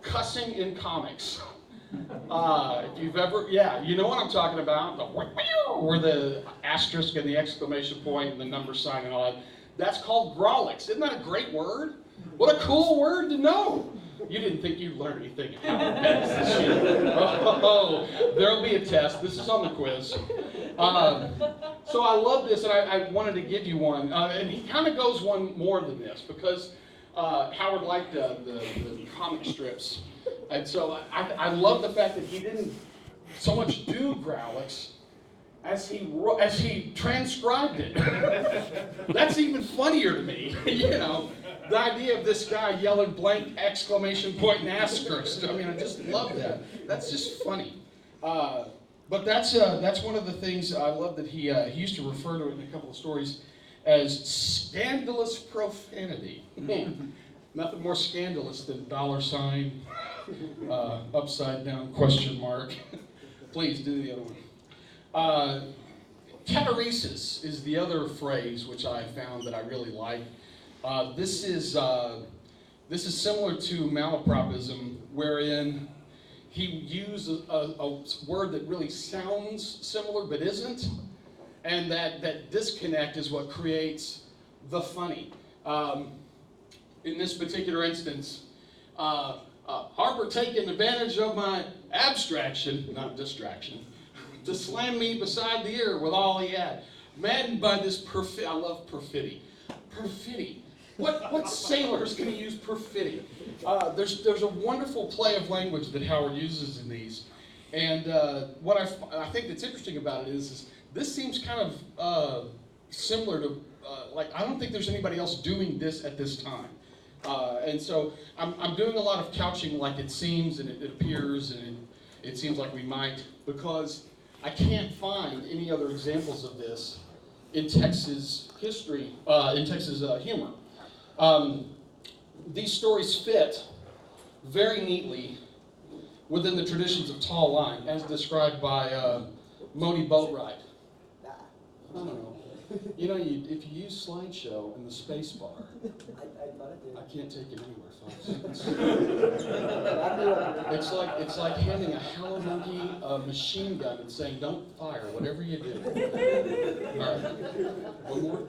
S7: cussing in comics. If you've ever, yeah, you know what I'm talking about. Where the asterisk and the exclamation point and the number sign and all that. That's called grawlix. Isn't that a great word? What a cool word to know. You didn't think you'd learn anything at Howard Days this year. Oh, there'll be a test. This is on the quiz. So I love this, and I wanted to give you one. And he kind of goes one more than this, because Howard liked the comic strips. And so I love the fact that he didn't so much do growlix as he transcribed it. That's even funnier to me, you know. The idea of this guy yelling blank exclamation point and asterisk. I mean, I just love that. That's just funny. But that's one of the things I love that he used to refer to it in a couple of stories as scandalous profanity. Nothing more scandalous than $, upside down question mark. Please do the other one. Cateresis is the other phrase which I found that I really like. This is similar to malapropism, wherein he uses a word that really sounds similar but isn't, and that disconnect is what creates the funny. In this particular instance, Harper taking advantage of my abstraction, not distraction, to slam me beside the ear with all he had. Maddened by this perfidy, I love perfidy. Perfidy. What sailor's going to use perfidy? There's a wonderful play of language that Howard uses in these. And what I think that's interesting about it is this seems kind of similar to, I don't think there's anybody else doing this at this time. And so I'm doing a lot of couching like it seems and it appears and it seems like we might, because I can't find any other examples of this in Texas history, in Texas humor. These stories fit very neatly within the traditions of tall line, as described by Moni Boatwright. I don't know. You know, if you use slideshow in the space bar, I can't take it anywhere, folks. It's like handing a hello monkey a machine gun and saying, "Don't fire, whatever you do." All right. One more.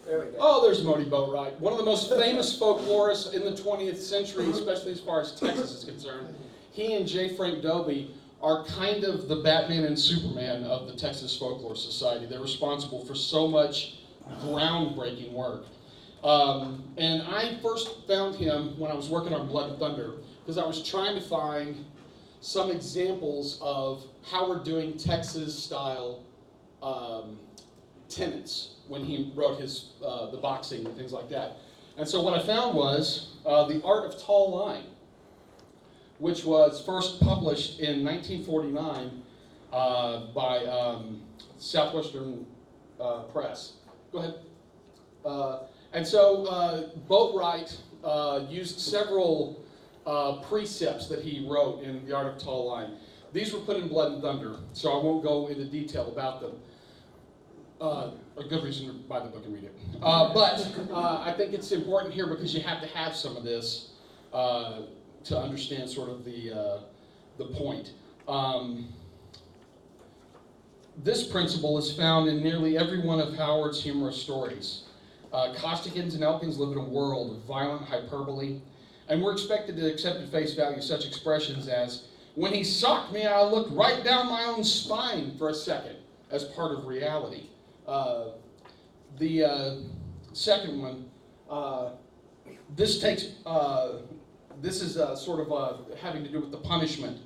S1: There we go.
S7: Oh, there's Moni Boatwright, one of the most famous folklorists in the 20th century, especially as far as Texas is concerned. He and J. Frank Dobie are kind of the Batman and Superman of the Texas Folklore Society. They're responsible for so much groundbreaking work. And I first found him when I was working on Blood and Thunder, because I was trying to find some examples of Howard doing Texas-style tenets when he wrote his the boxing and things like that. And so what I found was The Art of Tall Line, which was first published in 1949 by Southwestern Press. Go ahead. And so Boatwright used several precepts that he wrote in The Art of Tall Line. These were put in Blood and Thunder, so I won't go into detail about them. A good reason to buy the book and read it. But I think it's important here because you have to have some of this to understand sort of the point. This principle is found in nearly every one of Howard's humorous stories. Costikins and Elkins live in a world of violent hyperbole, and we're expected to accept at face value such expressions as, "When he socked me, I looked right down my own spine for a second," as part of reality. The second one, this is sort of having to do with the punishment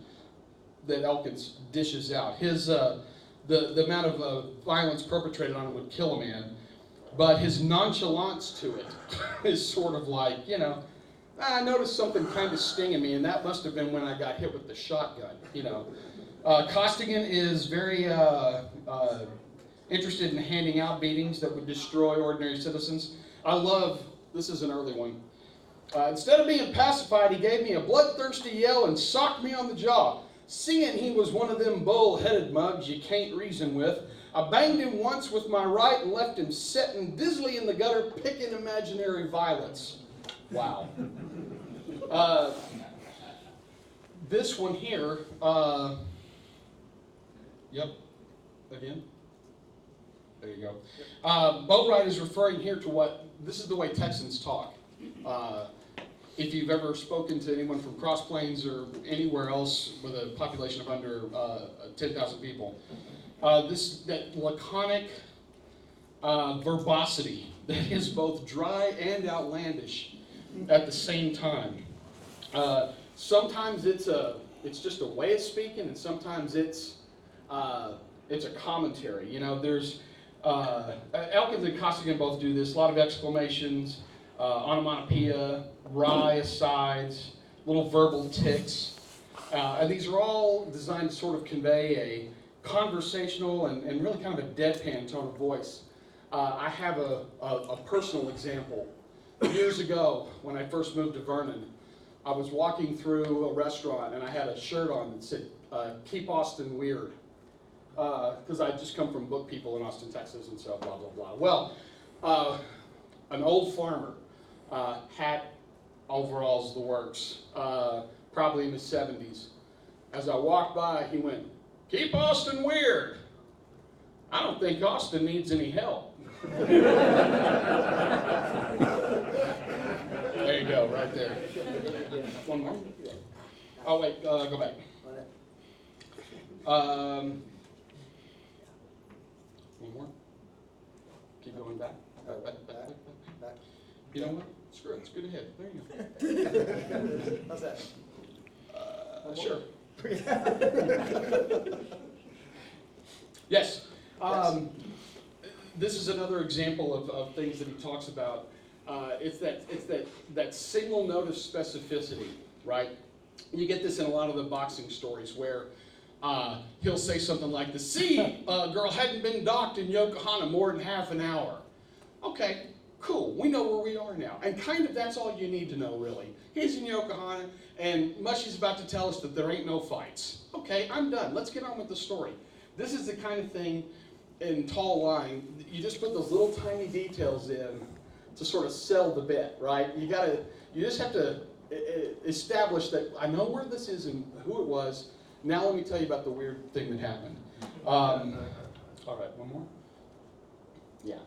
S7: that Elkins dishes out. His the amount of violence perpetrated on him would kill a man, but his nonchalance to it is sort of like, you know, I noticed something kind of stinging me, and that must have been when I got hit with the shotgun, you know. Costigan is very interested in handing out beatings that would destroy ordinary citizens. This is an early one. Instead of being pacified, he gave me a bloodthirsty yell and socked me on the jaw. Seeing he was one of them bull-headed mugs you can't reason with, I banged him once with my right and left him setting dizzily in the gutter, picking imaginary violence. Wow. This one here, yep, again. There you go. Boatwright is referring here to this is the way Texans talk. If you've ever spoken to anyone from Cross Plains or anywhere else with a population of under 10,000 people, that laconic verbosity that is both dry and outlandish at the same time. Sometimes it's just a way of speaking, and sometimes it's a commentary. You know, there's Elkins and Costigan both do this. A lot of exclamations, onomatopoeia, wry asides, little verbal tics, and these are all designed to sort of convey a conversational and really kind of a deadpan tone of voice. I have a personal example. Years ago, when I first moved to Vernon, I was walking through a restaurant and I had a shirt on that said, "Keep Austin Weird," because I'd just come from book people in Austin, Texas, and so blah, blah, blah. Well, an old farmer, hat, overalls, the works, probably in his 70s. As I walked by, he went, "Keep Austin weird. I don't think Austin needs any help." There you go, right there. One more? Oh, wait, go back. One more? Keep going back. Back. You know what? Screw it, scoot ahead. There you go.
S1: How's that?
S7: Sure. Yes. This is another example of things that he talks about. It's that single note of specificity, right? You get this in a lot of the boxing stories where he'll say something like, "The sea girl hadn't been docked in Yokohama more than half an hour." Okay, cool. We know where we are now. And kind of that's all you need to know, really. He's in Yokohama, and Mushy's about to tell us that there ain't no fights. Okay, I'm done. Let's get on with the story. This is the kind of thing in Tall Line, you just put those little tiny details in to sort of sell the bet, right? You just have to establish that I know where this is and who it was. Now let me tell you about the weird thing that happened. All right, one more? Yeah.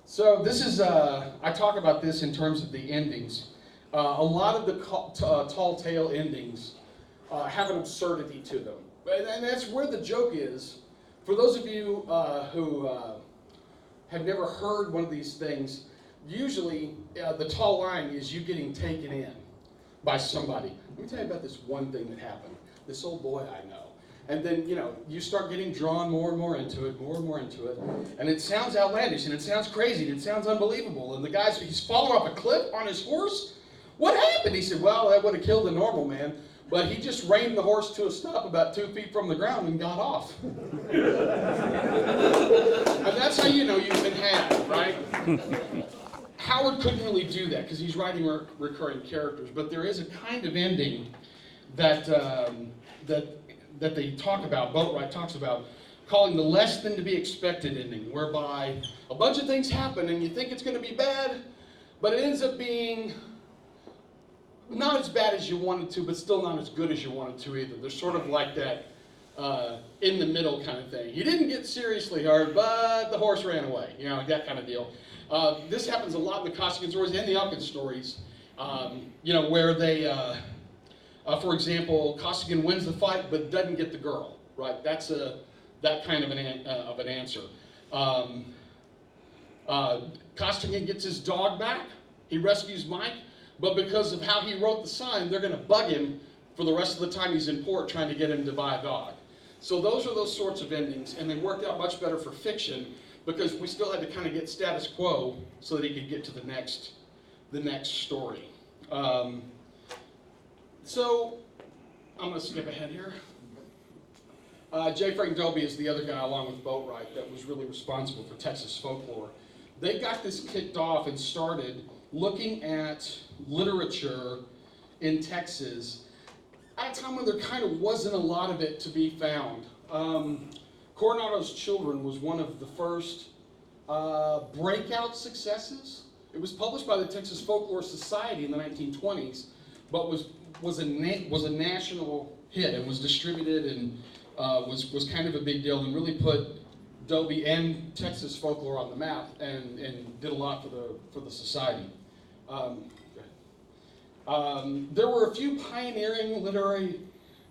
S7: So this is, I talk about this in terms of the endings. A lot of the tall tale endings have an absurdity to them. And that's where the joke is. For those of you who have never heard one of these things, usually the tall line is you getting taken in by somebody. Let me tell you about this one thing that happened. This old boy I know. And then, you start getting drawn more and more into it, and it sounds outlandish, and it sounds crazy, and it sounds unbelievable. And the guy's, he's falling off a cliff on his horse. What happened? He said, well, that would have killed a normal man, but he just reined the horse to a stop about 2 feet from the ground and got off. And that's how you know you've been had, right? Howard couldn't really do that because he's writing recurring characters, but there is a kind of ending that that they talk about, Boatwright talks about, calling the less than to be expected ending, whereby a bunch of things happen and you think it's going to be bad, but it ends up being not as bad as you wanted to, but still not as good as you wanted to either. There's sort of like that in the middle kind of thing. He didn't get seriously hurt, but the horse ran away, that kind of deal. This happens a lot in the Costigan stories and the Elkins stories, where they, for example, Costigan wins the fight but doesn't get the girl, right? That's that kind of an answer. Costigan gets his dog back. He rescues Mike, but because of how he wrote the sign, they're going to bug him for the rest of the time he's in port trying to get him to buy a dog. So those are those sorts of endings, and they worked out much better for fiction because we still had to kind of get status quo so that he could get to the next story. So I'm going to skip ahead here. J. Frank Dobie is the other guy, along with Boatwright, that was really responsible for Texas folklore. They got this kicked off and started looking at literature in Texas at a time when there kind of wasn't a lot of it to be found. Coronado's Children was one of the first breakout successes. It was published by the Texas Folklore Society in the 1920s, but was a national hit and was distributed and was kind of a big deal and really put Dobie and Texas folklore on the map and did a lot for the society. There were a few pioneering literary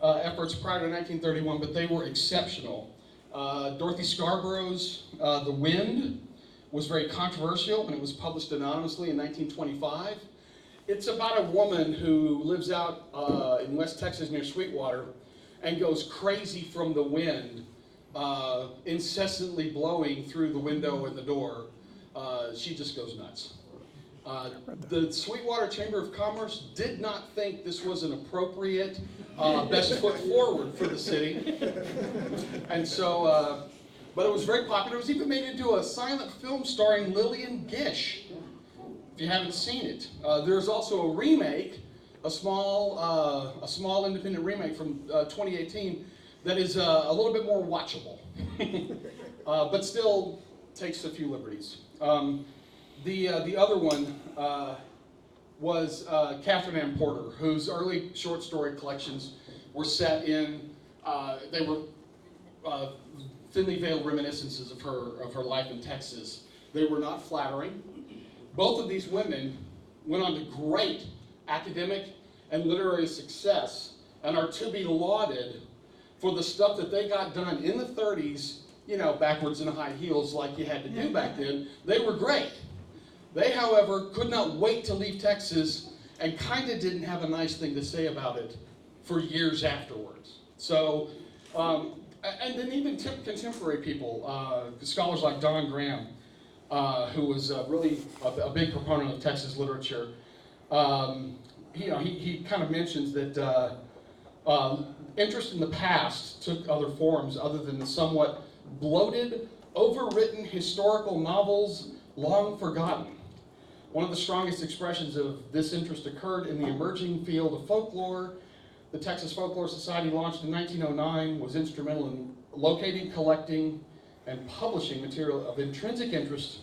S7: efforts prior to 1931, but they were exceptional. Dorothy Scarborough's The Wind was very controversial when it was published anonymously in 1925. It's about a woman who lives out in West Texas near Sweetwater and goes crazy from the wind, incessantly blowing through the window and the door. She just goes nuts. The Sweetwater Chamber of Commerce did not think this was an appropriate best foot forward for the city. And so, but it was very popular. It was even made into a silent film starring Lillian Gish, if you haven't seen it. There's also a remake, a small independent remake from 2018 that is a little bit more watchable, but still takes a few liberties. The other one was Catherine Ann Porter, whose early short story collections were set in, they were thinly veiled reminiscences of her life in Texas. They were not flattering. Both of these women went on to great academic and literary success and are to be lauded for the stuff that they got done in the 30s, backwards in high heels like you had to do back then. They were great. They, however, could not wait to leave Texas and kind of didn't have a nice thing to say about it for years afterwards. So, and then even contemporary people, scholars like Don Graham, who was really a big proponent of Texas literature, he kind of mentions that interest in the past took other forms other than the somewhat bloated, overwritten historical novels long forgotten. One of the strongest expressions of this interest occurred in the emerging field of folklore. The Texas Folklore Society, launched in 1909, was instrumental in locating, collecting, and publishing material of intrinsic interest,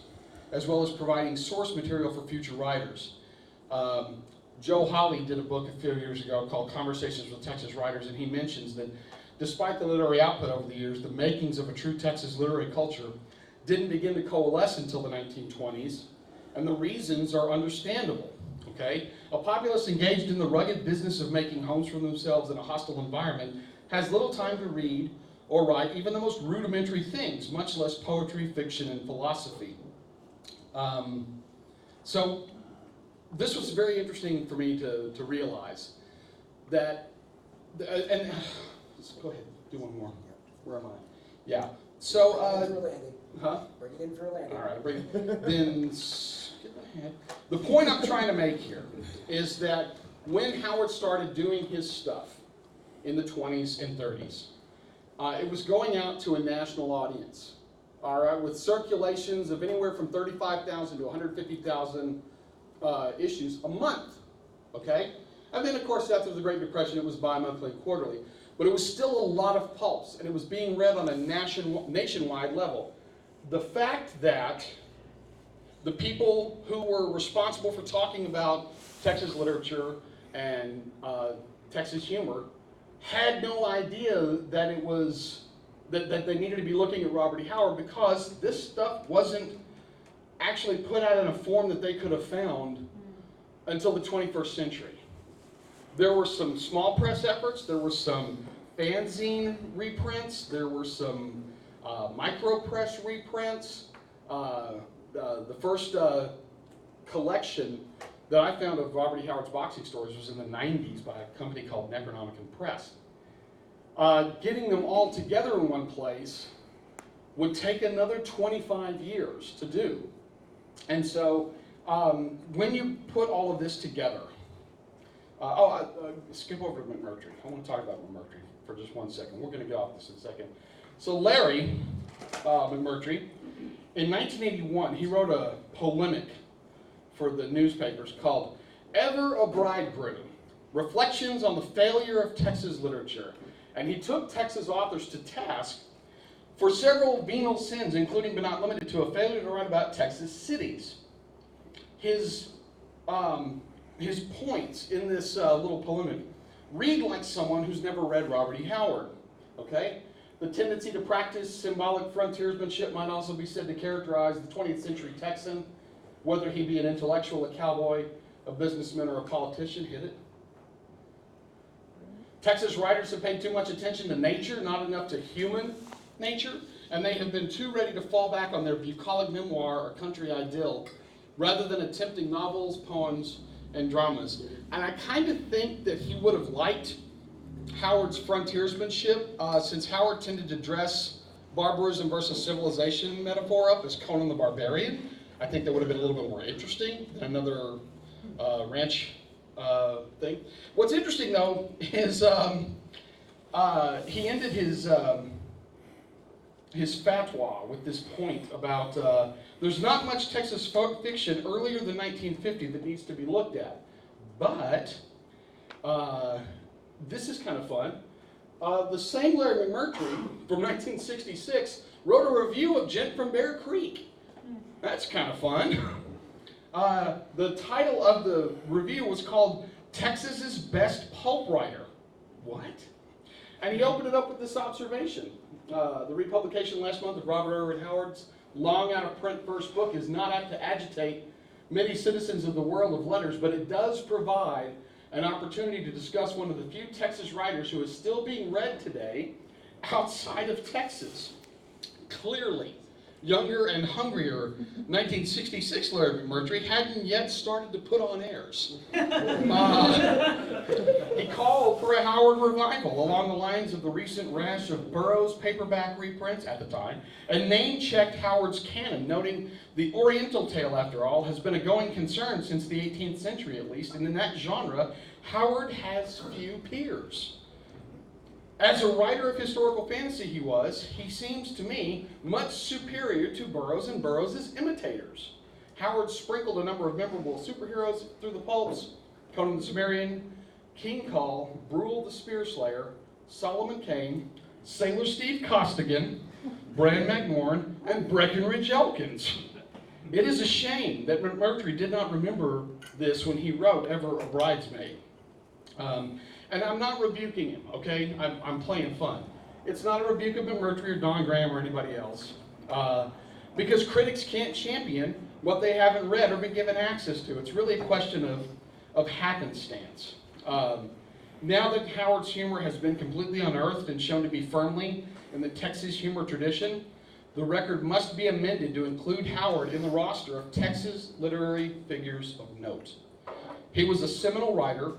S7: as well as providing source material for future writers. Joe Hawley did a book a few years ago called Conversations with Texas Writers, and he mentions that despite the literary output over the years, the makings of a true Texas literary culture didn't begin to coalesce until the 1920s, and the reasons are understandable, okay? A populace engaged in the rugged business of making homes for themselves in a hostile environment has little time to read or write even the most rudimentary things, much less poetry, fiction, and philosophy. So this was very interesting for me to realize that, and go ahead. Do one more. Where am I? Yeah. So,
S8: For a landing.
S7: huh?
S8: Bring it in for a landing.
S7: All right, then skip ahead. The point I'm trying to make here is that when Howard started doing his stuff in the 20s and 30s, it was going out to a national audience, all right, with circulations of anywhere from 35,000 to 150,000 issues a month, okay? And then, of course, after the Great Depression, it was bi-monthly and quarterly. But it was still a lot of pulps, and it was being read on a nationwide level. The fact that the people who were responsible for talking about Texas literature and Texas humor had no idea that it was, that they needed to be looking at Robert E. Howard, because this stuff wasn't actually put out in a form that they could have found until the 21st century. There were some small press efforts, there were some fanzine reprints, there were some micro press reprints. The first collection that I found of Robert E. Howard's boxing stories was in the 90s by a company called Necronomicon Press. Getting them all together in one place would take another 25 years to do. And so when you put all of this together, skip over to McMurtry. I want to talk about McMurtry for just 1 second. We're going to get off this in a second. So Larry McMurtry, in 1981, he wrote a polemic for the newspapers called Ever a Bridegroom, Reflections on the Failure of Texas Literature. And he took Texas authors to task for several venal sins, including but not limited to a failure to write about Texas cities. His points in this little polemic read like someone who's never read Robert E. Howard, okay? The tendency to practice symbolic frontiersmanship might also be said to characterize the 20th century Texan, whether he be an intellectual, a cowboy, a businessman, or a politician. Hit it. Texas writers have paid too much attention to nature, not enough to human nature, and they have been too ready to fall back on their bucolic memoir or country idyll, rather than attempting novels, poems, and dramas. And I kind of think that he would have liked Howard's frontiersmanship, since Howard tended to dress barbarism versus civilization metaphor up as Conan the Barbarian. I think that would have been a little bit more interesting than another ranch thing. What's interesting, though, is he ended his fatwa with this point about there's not much Texas folk fiction earlier than 1950 that needs to be looked at. But this is kind of fun. The same Larry McMurtry from 1966 wrote a review of Gent from Bear Creek. That's kind of fun. The title of the review was called Texas's Best Pulp Writer. What? And he opened it up with this observation. The republication last month of Robert Irwin Howard's long out of print first book is not apt to agitate many citizens of the world of letters, but it does provide an opportunity to discuss one of the few Texas writers who is still being read today outside of Texas. Clearly, younger and hungrier 1966 Larry McMurtry hadn't yet started to put on airs. He called for a Howard revival along the lines of the recent rash of Burroughs paperback reprints at the time, and name-checked Howard's canon, noting the Oriental tale, after all, has been a going concern since the 18th century at least, and in that genre, Howard has few peers. As a writer of historical fantasy he seems to me much superior to Burroughs and Burroughs' imitators. Howard sprinkled a number of memorable superheroes through the pulps: Conan the Cimmerian, King Call, Brule the Spear Slayer, Solomon Kane, Sailor Steve Costigan, Bran McMorn, and Breckenridge Elkins. It is a shame that McMurtry did not remember this when he wrote Ever a Bridesmaid. And I'm not rebuking him, okay? I'm playing fun. It's not a rebuke of McMurtry or Don Graham or anybody else. Because critics can't champion what they haven't read or been given access to. It's really a question of happenstance. Now that Howard's humor has been completely unearthed and shown to be firmly in the Texas humor tradition, the record must be amended to include Howard in the roster of Texas literary figures of note. He was a seminal writer,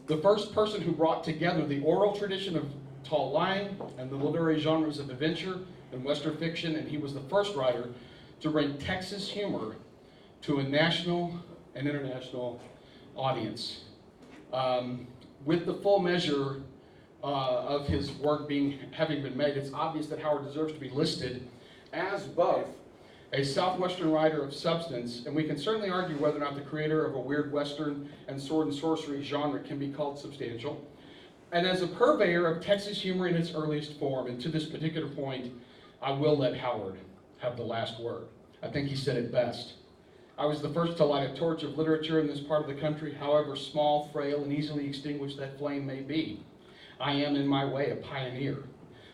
S7: the first person who brought together the oral tradition of tall lying and the literary genres of adventure and Western fiction, and he was the first writer to bring Texas humor to a national and international audience. With the full measure of his work having been made, it's obvious that Howard deserves to be listed as both a Southwestern writer of substance, and we can certainly argue whether or not the creator of a weird Western and sword and sorcery genre can be called substantial, and as a purveyor of Texas humor in its earliest form. And to this particular point, I will let Howard have the last word. I think he said it best. I was the first to light a torch of literature in this part of the country, however small, frail, and easily extinguished that flame may be. I am, in my way, a pioneer.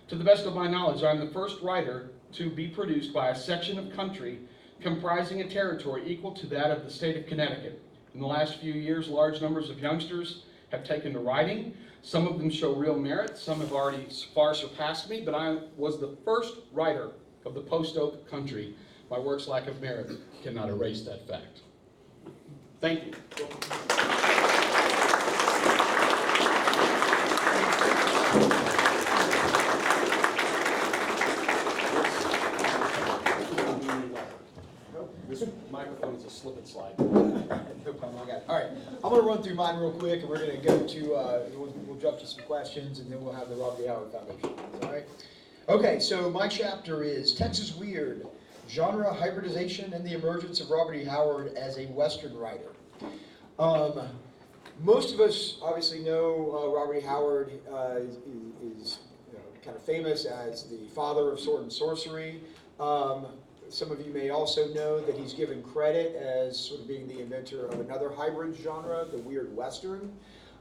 S7: To the best of my knowledge, I am the first writer to be produced by a section of country comprising a territory equal to that of the state of Connecticut. In the last few years, large numbers of youngsters have taken to writing. Some of them show real merit, some have already far surpassed me, but I was the first writer of the post-oak country. My work's lack of merit cannot erase that fact. Thank you. This microphone is a slip and slide.
S1: No problem, I got it. All right, I'm gonna run through mine real quick, and we're gonna go to, we'll jump to some questions, and then we'll have the Robert E. Howard Foundation. All right? Okay, so my chapter is Texas Weird, Genre Hybridization and the Emergence of Robert E. Howard as a Western Writer. Most of us obviously know Robert E. Howard is kind of famous as the father of sword and sorcery. Some of you may also know that he's given credit as sort of being the inventor of another hybrid genre, the weird Western.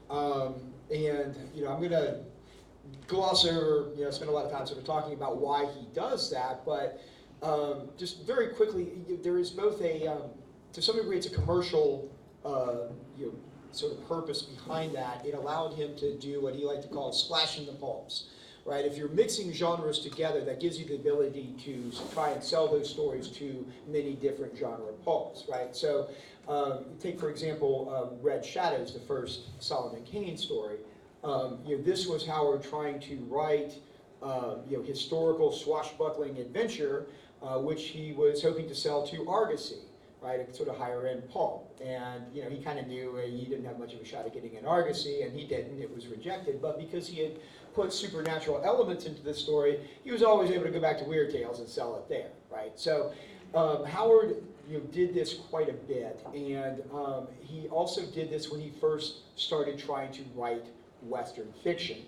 S1: And I'm going to gloss over, spend a lot of time sort of talking about why he does that, but just very quickly, there is both to some degree, it's a commercial, sort of purpose behind that. It allowed him to do what he liked to call splashing the pulps. Right? If you're mixing genres together, that gives you the ability to try and sell those stories to many different genre pulps, right? So take, for example, Red Shadows, the first Solomon Kane story. This was Howard trying to write historical swashbuckling adventure, which he was hoping to sell to Argosy, right? A sort of higher end pulp. And he kind of knew he didn't have much of a shot at getting an Argosy, and he didn't. It was rejected. But because he had put supernatural elements into this story, he was always able to go back to Weird Tales and sell it there, right? So Howard did this quite a bit, and he also did this when he first started trying to write Western fiction.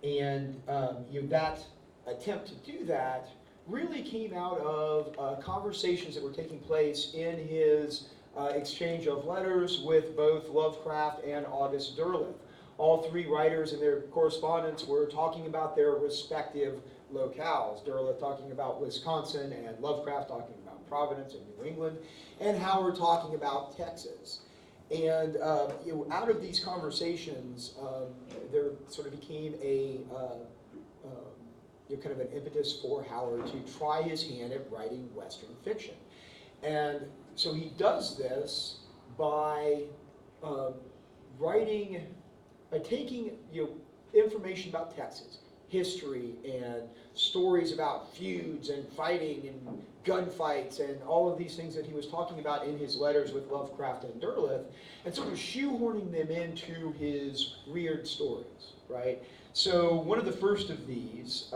S1: And that attempt to do that really came out of conversations that were taking place in his exchange of letters with both Lovecraft and August Derleth. All three writers in their correspondence were talking about their respective locales. Derleth talking about Wisconsin, and Lovecraft talking about Providence and New England, and Howard talking about Texas. And out of these conversations, there sort of became a kind of an impetus for Howard to try his hand at writing Western fiction. And so he does this by taking information about Texas, history and stories about feuds and fighting and gunfights and all of these things that he was talking about in his letters with Lovecraft and Derleth, and sort of shoehorning them into his weird stories, right? So one of the first of these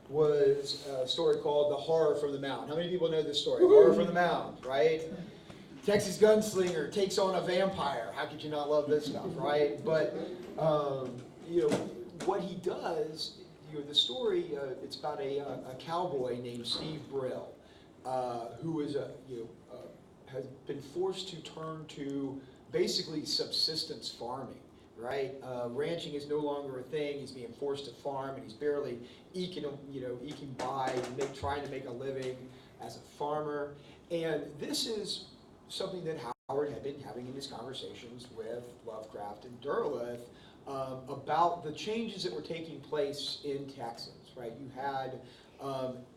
S1: was a story called The Horror from the Mound. How many people know this story? Horror from the Mound, right? Texas gunslinger takes on a vampire. How could you not love this stuff, right? But what he does, the story, it's about a cowboy named Steve Brill, who is has been forced to turn to basically subsistence farming, right? Ranching is no longer a thing. He's being forced to farm, and he's barely eking by, trying to make a living as a farmer. And this is something that Howard had been having in his conversations with Lovecraft and Derleth about the changes that were taking place in Texas, right? You had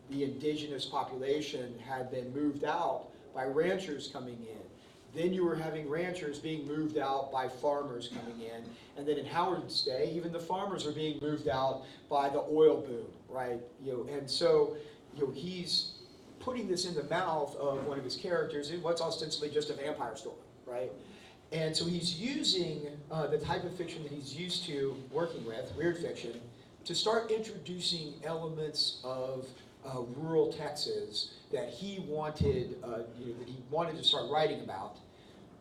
S1: the indigenous population had been moved out by ranchers coming in. Then you were having ranchers being moved out by farmers coming in. And then in Howard's day, even the farmers are being moved out by the oil boom, right? And so, he's putting this in the mouth of one of his characters in what's ostensibly just a vampire story, right? And so he's using the type of fiction that he's used to working with, weird fiction, to start introducing elements of rural Texas that he wanted, to start writing about.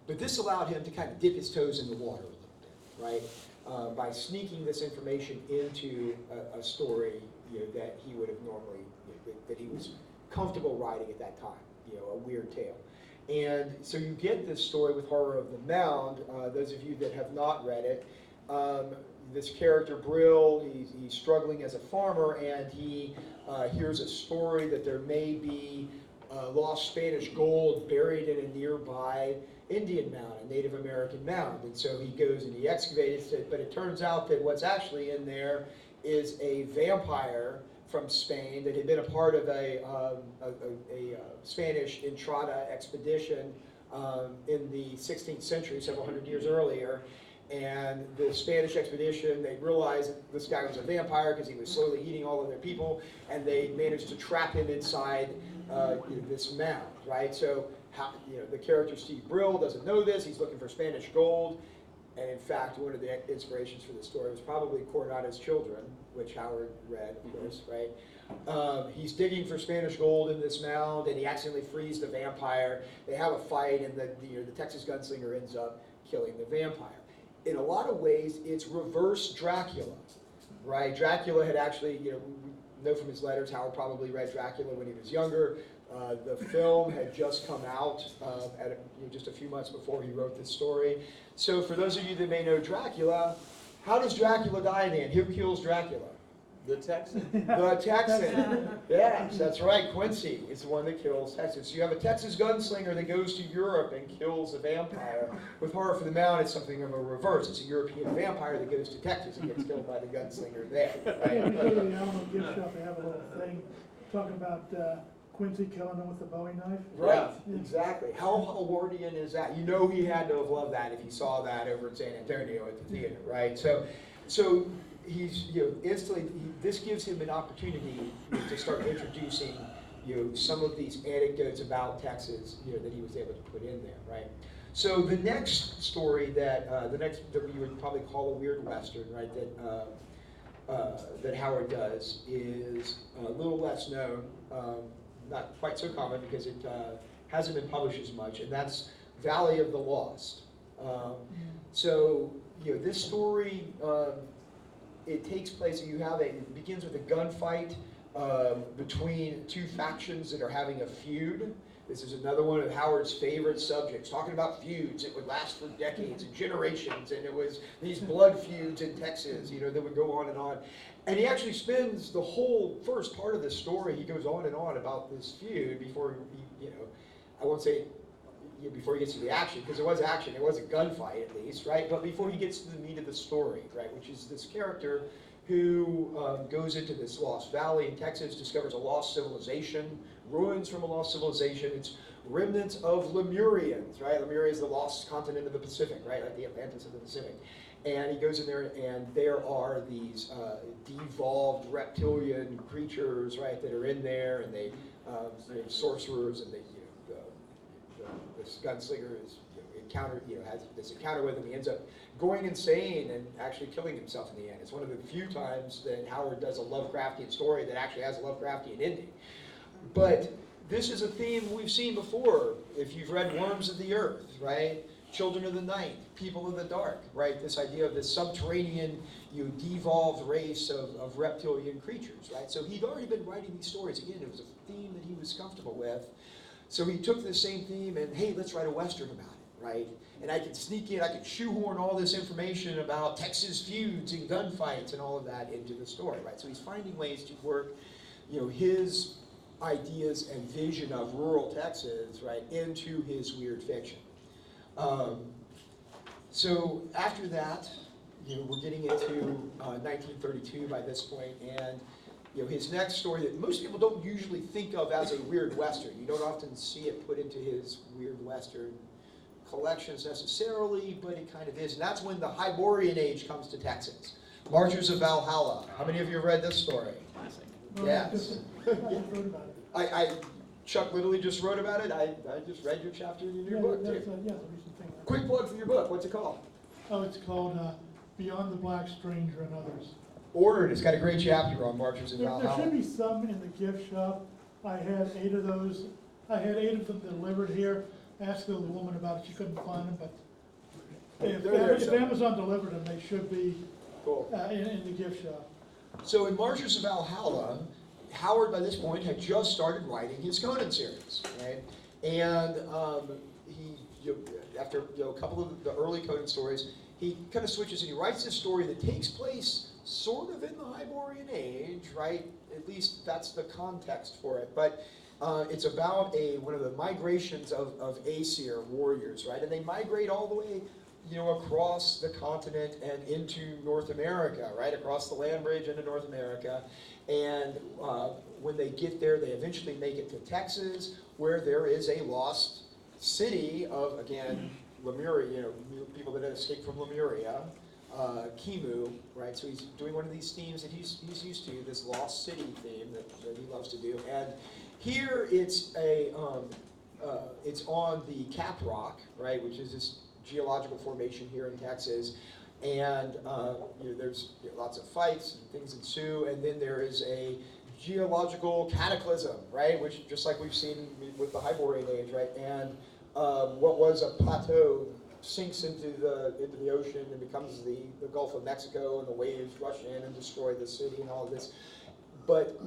S1: But this allowed him to kind of dip his toes in the water a little bit, right? By sneaking this information into a story, that he would have normally, that he was comfortable writing at that time, a weird tale. And so you get this story with Horror of the Mound. Those of you that have not read it, this character Brill, he's struggling as a farmer, and he hears a story that there may be lost Spanish gold buried in a nearby Indian mound, a Native American mound. And so he goes and he excavates it, but it turns out that what's actually in there is a vampire from Spain that had been a part of a Spanish Entrada expedition in the 16th century, several hundred years earlier. And the Spanish expedition, they realized that this guy was a vampire because he was slowly eating all of their people, and they managed to trap him inside this mound, right? So, the character Steve Brill doesn't know this. He's looking for Spanish gold. And in fact, one of the inspirations for this story was probably Coronada's Children, which Howard read, of course, right? He's digging for Spanish gold in this mound, and he accidentally frees the vampire. They have a fight, and the Texas gunslinger ends up killing the vampire. In a lot of ways, it's reverse Dracula, right? Dracula had actually, we know from his letters, Howard probably read Dracula when he was younger. The film had just come out just a few months before he wrote this story. So for those of you that may know Dracula, how does Dracula die then? Who kills Dracula?
S4: The Texan.
S1: The Texan. Yes, that's right. Quincy is the one that kills Texas. So you have a Texas gunslinger that goes to Europe and kills a vampire. With Horror for the Mound, it's something of a reverse. It's a European vampire that goes to Texas and gets killed by the gunslinger there.
S8: Yeah,
S1: Right?
S8: we go to the Alamo gift shop, they have a little thing talking about Quincy killing him with the Bowie knife.
S1: Right, exactly. How Howardian is that? You know he had to have loved that if he saw that over in San Antonio at the theater, right? So he's, instantly, this gives him an opportunity to start introducing, some of these anecdotes about Texas, that he was able to put in there, right? So the next story that we would probably call a weird Western, right, that Howard does is a little less known, not quite so common because it hasn't been published as much, and that's Valley of the Lost. So, this story, it takes place, it begins with a gunfight between two factions that are having a feud. This is another one of Howard's favorite subjects, talking about feuds. It would last for decades and generations, and it was these blood feuds in Texas, that would go on and on. And he actually spends the whole first part of the story, he goes on and on about this feud before he, I won't say before he gets to the action, because it was action, it was a gunfight at least, right? But before he gets to the meat of the story, right, which is this character who goes into this lost valley in Texas, discovers a lost civilization, ruins from a lost civilization. It's remnants of Lemurians, right? Lemuria is the lost continent of the Pacific, right? Like the Atlantis of the Pacific. And he goes in there, and there are these devolved reptilian creatures, right, that are in there, and they're sorcerers, and this gunslinger is has this encounter with him. He ends up going insane and actually killing himself in the end. It's one of the few times that Howard does a Lovecraftian story that actually has a Lovecraftian ending. But this is a theme we've seen before. If you've read Worms of the Earth, right? Children of the Night, People of the Dark, right? This idea of this subterranean, devolved race of reptilian creatures, right? So he'd already been writing these stories. Again, it was a theme that he was comfortable with. So he took this same theme and, hey, let's write a Western about it, right? And I can sneak in, I can shoehorn all this information about Texas feuds and gunfights and all of that into the story, right? So he's finding ways to work, his ideas and vision of rural Texas, right, into his weird fiction. So after that, we're getting into 1932 by this point, and his next story that most people don't usually think of as a weird Western. You don't often see it put into his weird Western collections necessarily, but it kind of is. And that's when the Hyborian Age comes to Texas. Marchers of Valhalla. How many of you have read this story?
S8: Well,
S1: Yes.
S8: I just wrote about it.
S1: Chuck literally just wrote about it. I just read your chapter in your
S8: Yeah,
S1: book
S8: that's,
S1: too.
S8: yeah, the recent thing.
S1: Quick plug for your book. What's it called?
S8: Oh, it's called Beyond the Black Stranger and Others.
S1: Order it. It's got a great chapter on Marchers of
S8: There
S1: Valhalla.
S8: should be some in the gift shop. I had 8 of those. I had 8 of them delivered here. I asked the woman about it. She couldn't find them, but if
S1: They're there
S8: if
S1: somewhere.
S8: Amazon delivered them, they should be
S1: Cool.
S8: in the gift shop.
S1: So in Marchers of Valhalla, Howard by this point had just started writing his Conan series, right? And after a couple of the early Conan stories, he kind of switches and he writes this story that takes place sort of in the Hyborian Age, right? At least that's the context for it. But it's about one of the migrations of Aesir warriors, right? And they migrate all the way, across the continent and into North America, right? Across the land bridge into North America. And when they get there, they eventually make it to Texas, where there is a lost city of, again, Lemuria, people that had escaped from Lemuria, Kimu, right? So he's doing one of these themes that he's used to, this lost city theme that he loves to do. And here it's it's on the Cap Rock, right, which is this geological formation here in Texas. And there's lots of fights and things ensue, and then there is a geological cataclysm, right? Which, just like we've seen with the Hyborian Age, right? And what was a plateau sinks into the ocean and becomes the Gulf of Mexico, and the waves rush in and destroy the city and all of this. But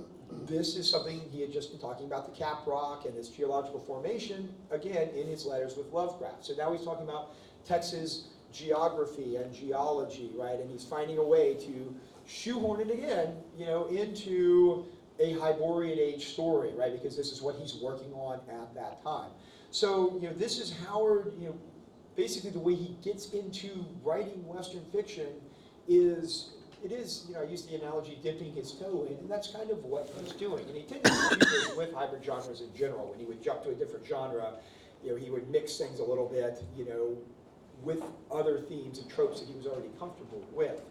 S1: this is something he had just been talking about, the Cap Rock and this geological formation, again, in his letters with Lovecraft. So now he's talking about Texas geography and geology, right? And he's finding a way to shoehorn it again, into a Hyborian Age story, right? Because this is what he's working on at that time. So, this is Howard, basically the way he gets into writing Western fiction is, I use the analogy dipping his toe in, and that's kind of what he's doing. And he tended to do this with hybrid genres in general. When he would jump to a different genre, he would mix things a little bit, with other themes and tropes that he was already comfortable with.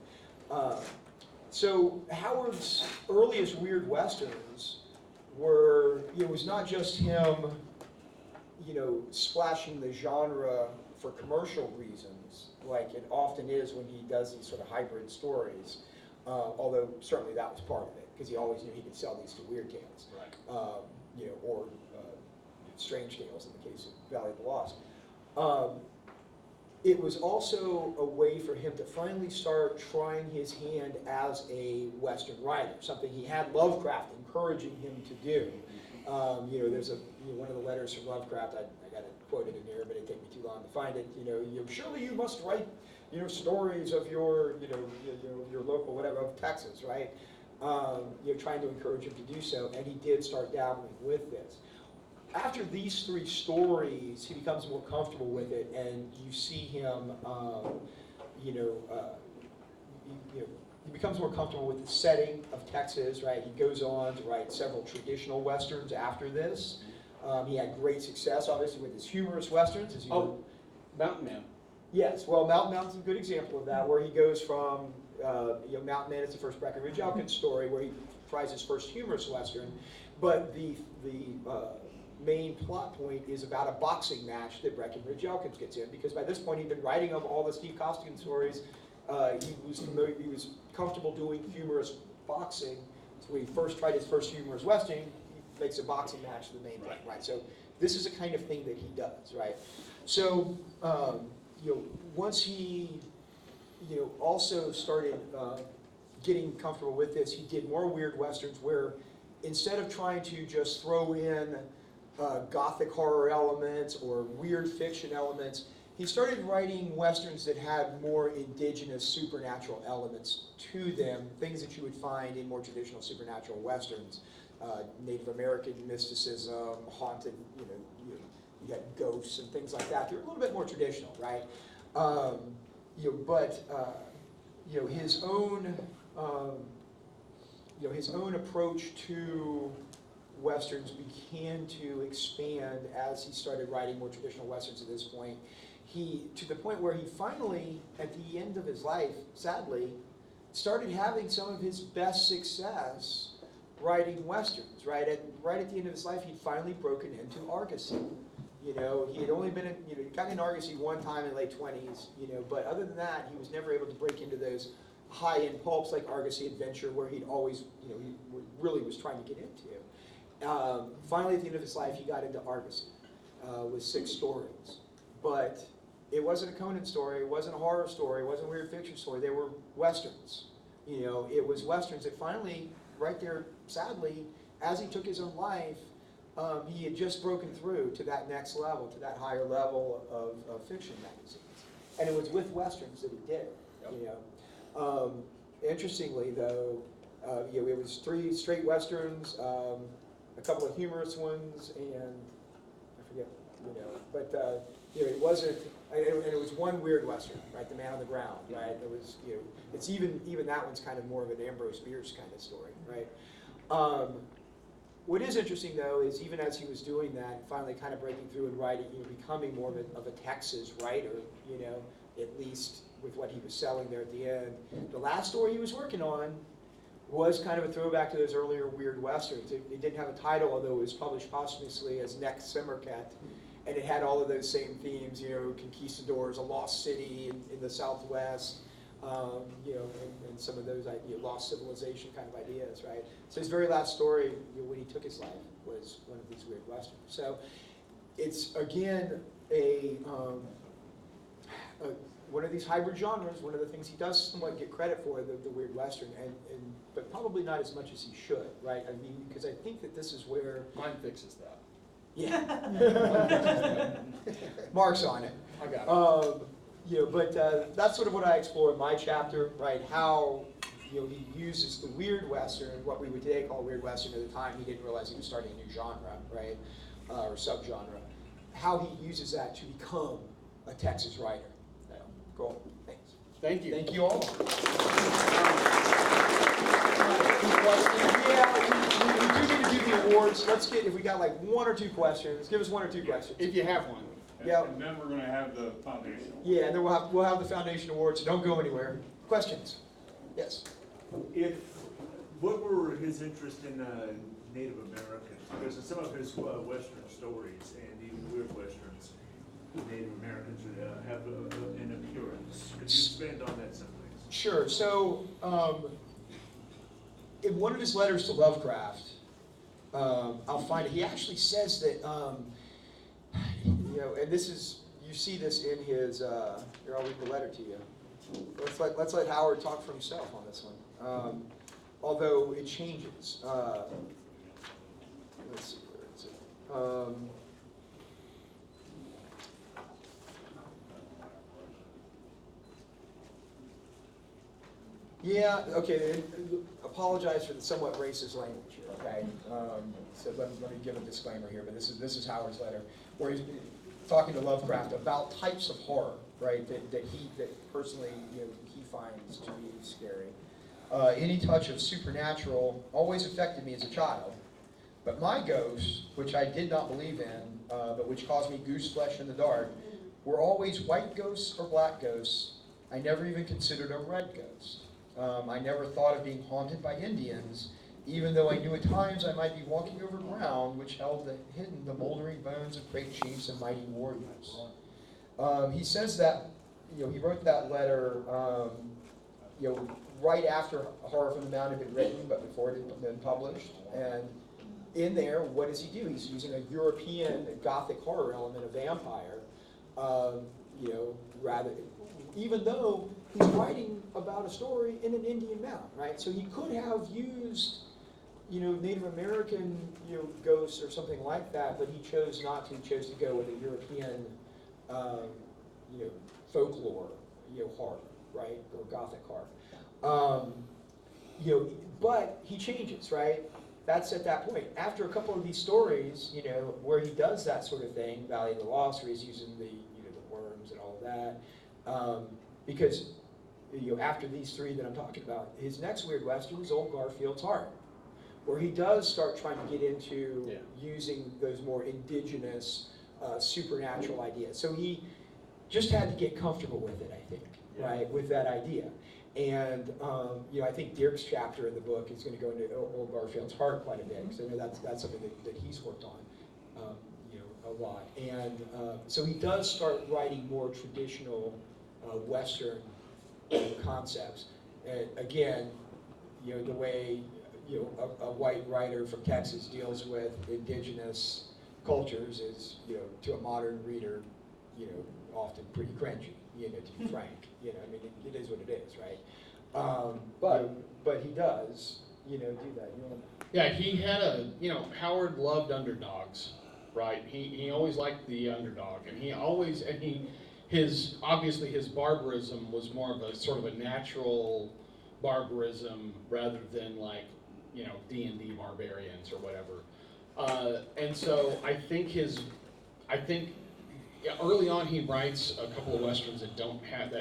S1: So Howard's earliest weird westerns were, it was not just him, splashing the genre for commercial reasons, like it often is when he does these sort of hybrid stories, although certainly that was part of it, because he always knew he could sell these to weird tales,
S5: Right.
S1: or strange tales in the case of Valley of the Lost. It was also a way for him to finally start trying his hand as a Western writer, something he had Lovecraft encouraging him to do. There's one of the letters from Lovecraft, I got it quoted in here, but it'd take me too long to find it. Surely you must write, stories of your local whatever, of Texas, right? Trying to encourage him to do so, and he did start dabbling with this. After these 3 stories, he becomes more comfortable with it, and you see him, he becomes more comfortable with the setting of Texas, right? He goes on to write several traditional westerns after this. He had great success, obviously, with his humorous westerns. As you know.
S7: Mountain Man.
S1: Yes, well, Mountain Man's a good example of that, where he goes from, Mountain Man is the first Breckinridge Elkins story, where he tries his first humorous western, but the main plot point is about a boxing match that Breckinridge Elkins gets in, because by this point he'd been writing of all the Steve Costigan stories. He was comfortable doing humorous boxing. So when he first tried his first humorous western, he makes a boxing match the main thing, right? So this is the kind of thing that he does, right? So once he also started getting comfortable with this, he did more weird westerns where instead of trying to just throw in gothic horror elements or weird fiction elements, he started writing westerns that had more indigenous supernatural elements to them, things that you would find in more traditional supernatural westerns. Native American mysticism, haunted, you had ghosts and things like that. They're a little bit more traditional, right? His own approach to westerns began to expand as he started writing more traditional westerns at this point. to the point where he finally, at the end of his life, sadly, started having some of his best success writing westerns. Right at the end of his life, he'd finally broken into Argosy. You know, he had only been in, he got in Argosy one time in the late 20s, but other than that, he was never able to break into those high-end pulps like Argosy Adventure, where he'd always, he really was trying to get into. Finally, at the end of his life, he got into Argosy with 6 stories. But it wasn't a Conan story, it wasn't a horror story, it wasn't a weird fiction story, they were westerns. It was westerns that finally, right there, sadly, as he took his own life, he had just broken through to that next level, to that higher level of fiction magazines. And it was with westerns that he did it, Interestingly, though, it was 3 straight westerns, a couple of humorous ones, and I forget, but it wasn't, and it was one weird western, right? The Man on the Ground, right? It was, it's even that one's kind of more of an Ambrose Bierce kind of story, right? What is interesting, though, is even as he was doing that, finally kind of breaking through and writing, becoming more of a Texas writer, at least with what he was selling there at the end. The last story he was working on was kind of a throwback to those earlier weird westerns. It didn't have a title, although it was published posthumously as Neck Simmercat, and it had all of those same themes, conquistadors, a lost city in the Southwest, and some of those lost civilization kind of ideas, right? So his very last story, when he took his life, was one of these weird westerns. So it's again one of these hybrid genres. One of the things he does somewhat get credit for, the weird western, but probably not as much as he should, right? I mean, because I think that this is where
S7: Mine fixes that.
S1: yeah, Mark's on it.
S7: I got it.
S1: But that's sort of what I explore in my chapter, right? How he uses the weird western, what we would today call weird western at the time. He didn't realize he was starting a new genre, right, or subgenre. How he uses that to become a Texas writer. Cool. Thanks.
S7: Thank you.
S1: Thank you all. We do need to do the awards. Let's get, if we got like 1 or 2 questions, give us 1 or 2 questions.
S7: If you have one.
S1: Yeah.
S9: And then we're gonna have the foundation.
S1: Yeah, and then we'll have the foundation awards, so don't go anywhere. Questions? Yes.
S10: What were his interest in Native Americans? Because in some of his Western stories, and even weird Westerns, Native Americans have an appearance. Could you expand on that some, please?
S1: Sure. So, in one of his letters to Lovecraft, I'll find it. He actually says that, and this is, you see this in his. Here, I'll read the letter to you. Let's let Howard talk for himself on this one. Although it changes. Let's see, where is it? Yeah, okay, apologize for the somewhat racist language here, okay? So let me give a disclaimer here, but this is Howard's letter, where he's talking to Lovecraft about types of horror, right, that personally, he finds to be scary. Any touch of supernatural always affected me as a child, but my ghosts, which I did not believe in, but which caused me goose flesh in the dark, were always white ghosts or black ghosts. I never even considered a red ghost. I never thought of being haunted by Indians, even though I knew at times I might be walking over ground which held hidden the moldering bones of great chiefs and mighty warriors. He says that, he wrote that letter, right after Horror from the Mound had been written, but before it had been published. And in there, what does he do? He's using a European Gothic horror element, a vampire, rather, even though he's writing about a story in an Indian mound, right? So he could have used, Native American, ghosts or something like that, but he chose not to. He chose to go with a European, folklore, horror, right, or Gothic horror. But he changes, right? That's at that point. After a couple of these stories, where he does that sort of thing, Valley of the Lost, where he's using the, the worms and all of that, because after these 3 that I'm talking about, his next weird western is Old Garfield's Heart, where he does start trying to get into using those more indigenous, supernatural ideas. So just had to get comfortable with it, I think, right, with that idea. And, I think Dirk's chapter in the book is going to go into Old Garfield's heart quite a bit, because I know that's something that he's worked on, a lot. And so he does start writing more traditional Western concepts. And again, the way, a white writer from Texas deals with indigenous cultures is, to a modern reader, often pretty cringy, to be frank. I mean, it is what it is, right? But he does, do that.
S7: Yeah, he had Howard loved underdogs, right? He always liked the underdog, and obviously his barbarism was more of a sort of a natural barbarism rather than like, D&D barbarians or whatever. And so I think early on he writes a couple of Westerns that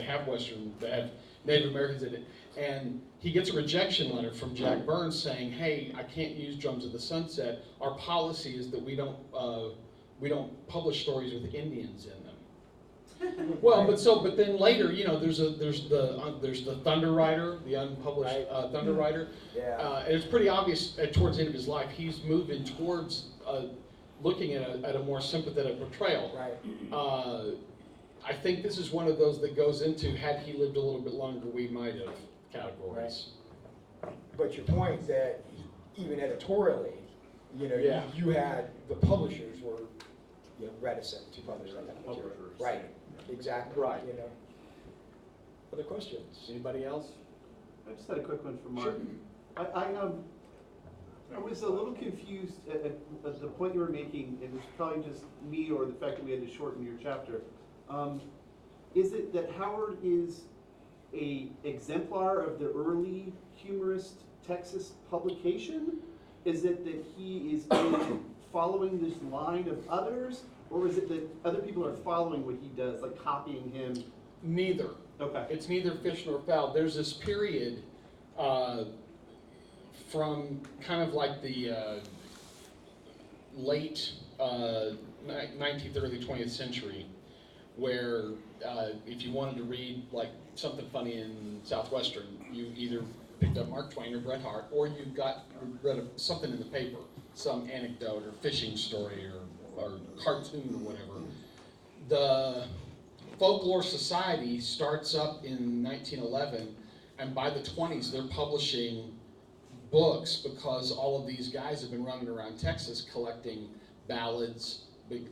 S7: have Native Americans in it, and he gets a rejection letter from Jack Burns saying, "Hey, I can't use Drums of the Sunset. Our policy is that we don't publish stories with Indians in them." Well, but then later, there's the Thunder Rider, the unpublished Thunder Rider.
S1: Yeah.
S7: And it's pretty obvious towards the end of his life he's moving towards looking at a more sympathetic portrayal.
S1: Right.
S7: I think this is one of those that goes into, had he lived a little bit longer, we might have categories.
S1: Right. But your point that even editorially, you had the publishers were reticent to publish that kind of material. Right. Exactly.
S7: Right.
S1: Other questions?
S7: Anybody else?
S5: I just had a quick one for Mark.
S1: Sure.
S5: I was a little confused at the point you were making, and it's probably just me or the fact that we had to shorten your chapter. Is it that Howard is a exemplar of the early humorist Texas publication? Is it that he is following this line of others? Or is it that other people are following what he does, like copying him?
S7: Neither.
S5: Okay.
S7: It's neither fish nor fowl. There's this period from kind of like the late 19th, early 20th century, where if you wanted to read like something funny in Southwestern, you either picked up Mark Twain or Bret Harte, or you read something in the paper, some anecdote or fishing story or cartoon or whatever. The Folklore Society starts up in 1911, and by the 20s they're publishing books because all of these guys have been running around Texas collecting ballads,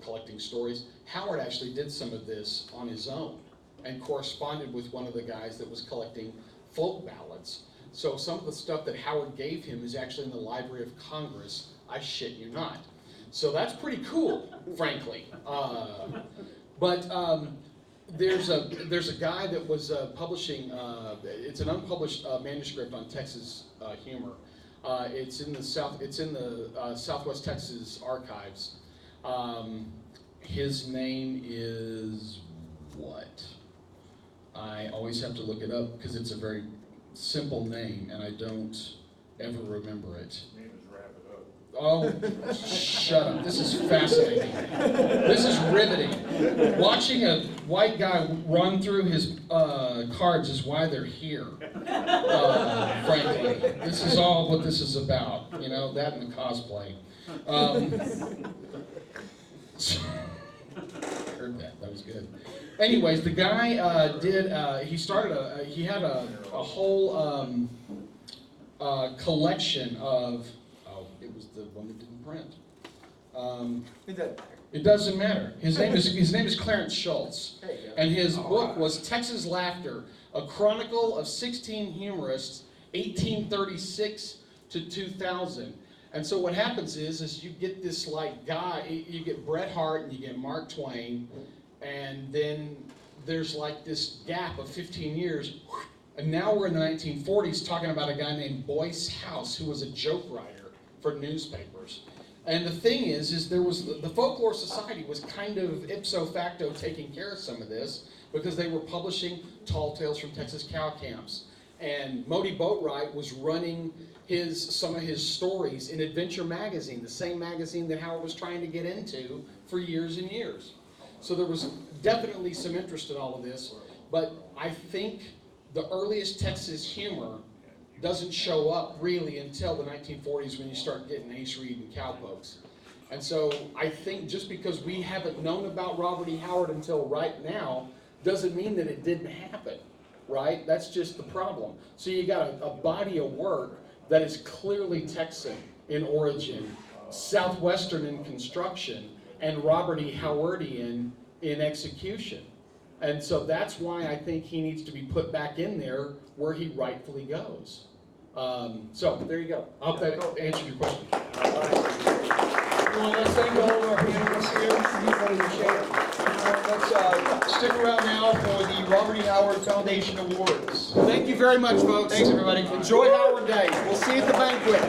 S7: collecting stories. Howard actually did some of this on his own and corresponded with one of the guys that was collecting folk ballads. So some of the stuff that Howard gave him is actually in the Library of Congress. I shit you not. So that's pretty cool, frankly. But there's a guy that was publishing. It's an unpublished manuscript on Texas humor. It's in the Southwest Texas archives. His name is what? I always have to look it up because it's a very simple name and I don't ever remember it.
S9: Name is Wrap It Up.
S7: Oh, shut up. This is fascinating. This is riveting. Watching a white guy run through his cards is why they're here, frankly. This is all what this is about, that and the cosplay. Heard that. That was good. Anyways, the guy he had a whole collection of, it was the one that didn't print. It doesn't matter. His name is Clarence Schultz.
S1: There you go.
S7: And his book was Texas Laughter, a chronicle of 16 humorists, 1836 to 2000. And so what happens is you get this like guy, you get Bret Harte and you get Mark Twain, and then there's like this gap of 15 years, and now we're in the 1940s talking about a guy named Boyce House, who was a joke writer for newspapers. And the thing is there was, the Folklore Society was kind of ipso facto taking care of some of this, because they were publishing Tall Tales from Texas Cow Camps. And Modi Boatwright was running some of his stories in Adventure Magazine, the same magazine that Howard was trying to get into for years and years. So there was definitely some interest in all of this, but I think the earliest Texas humor doesn't show up really until the 1940s when you start getting Ace Reed and Cowpokes. And so I think just because we haven't known about Robert E. Howard until right now doesn't mean that it didn't happen, right? That's just the problem. So you got a body of work that is clearly Texan in origin, Southwestern in construction, and Robert E. Howardian in execution. And so that's why I think he needs to be put back in there where he rightfully goes. So there you go. I hope that answered your question.
S1: Well, let's thank all of our panelists here. Everybody in the Let's stick around now for the Robert E. Howard Foundation Awards.
S7: Thank you very much, folks.
S1: Thanks, everybody.
S7: Enjoy Howard Day. We'll see you at the banquet.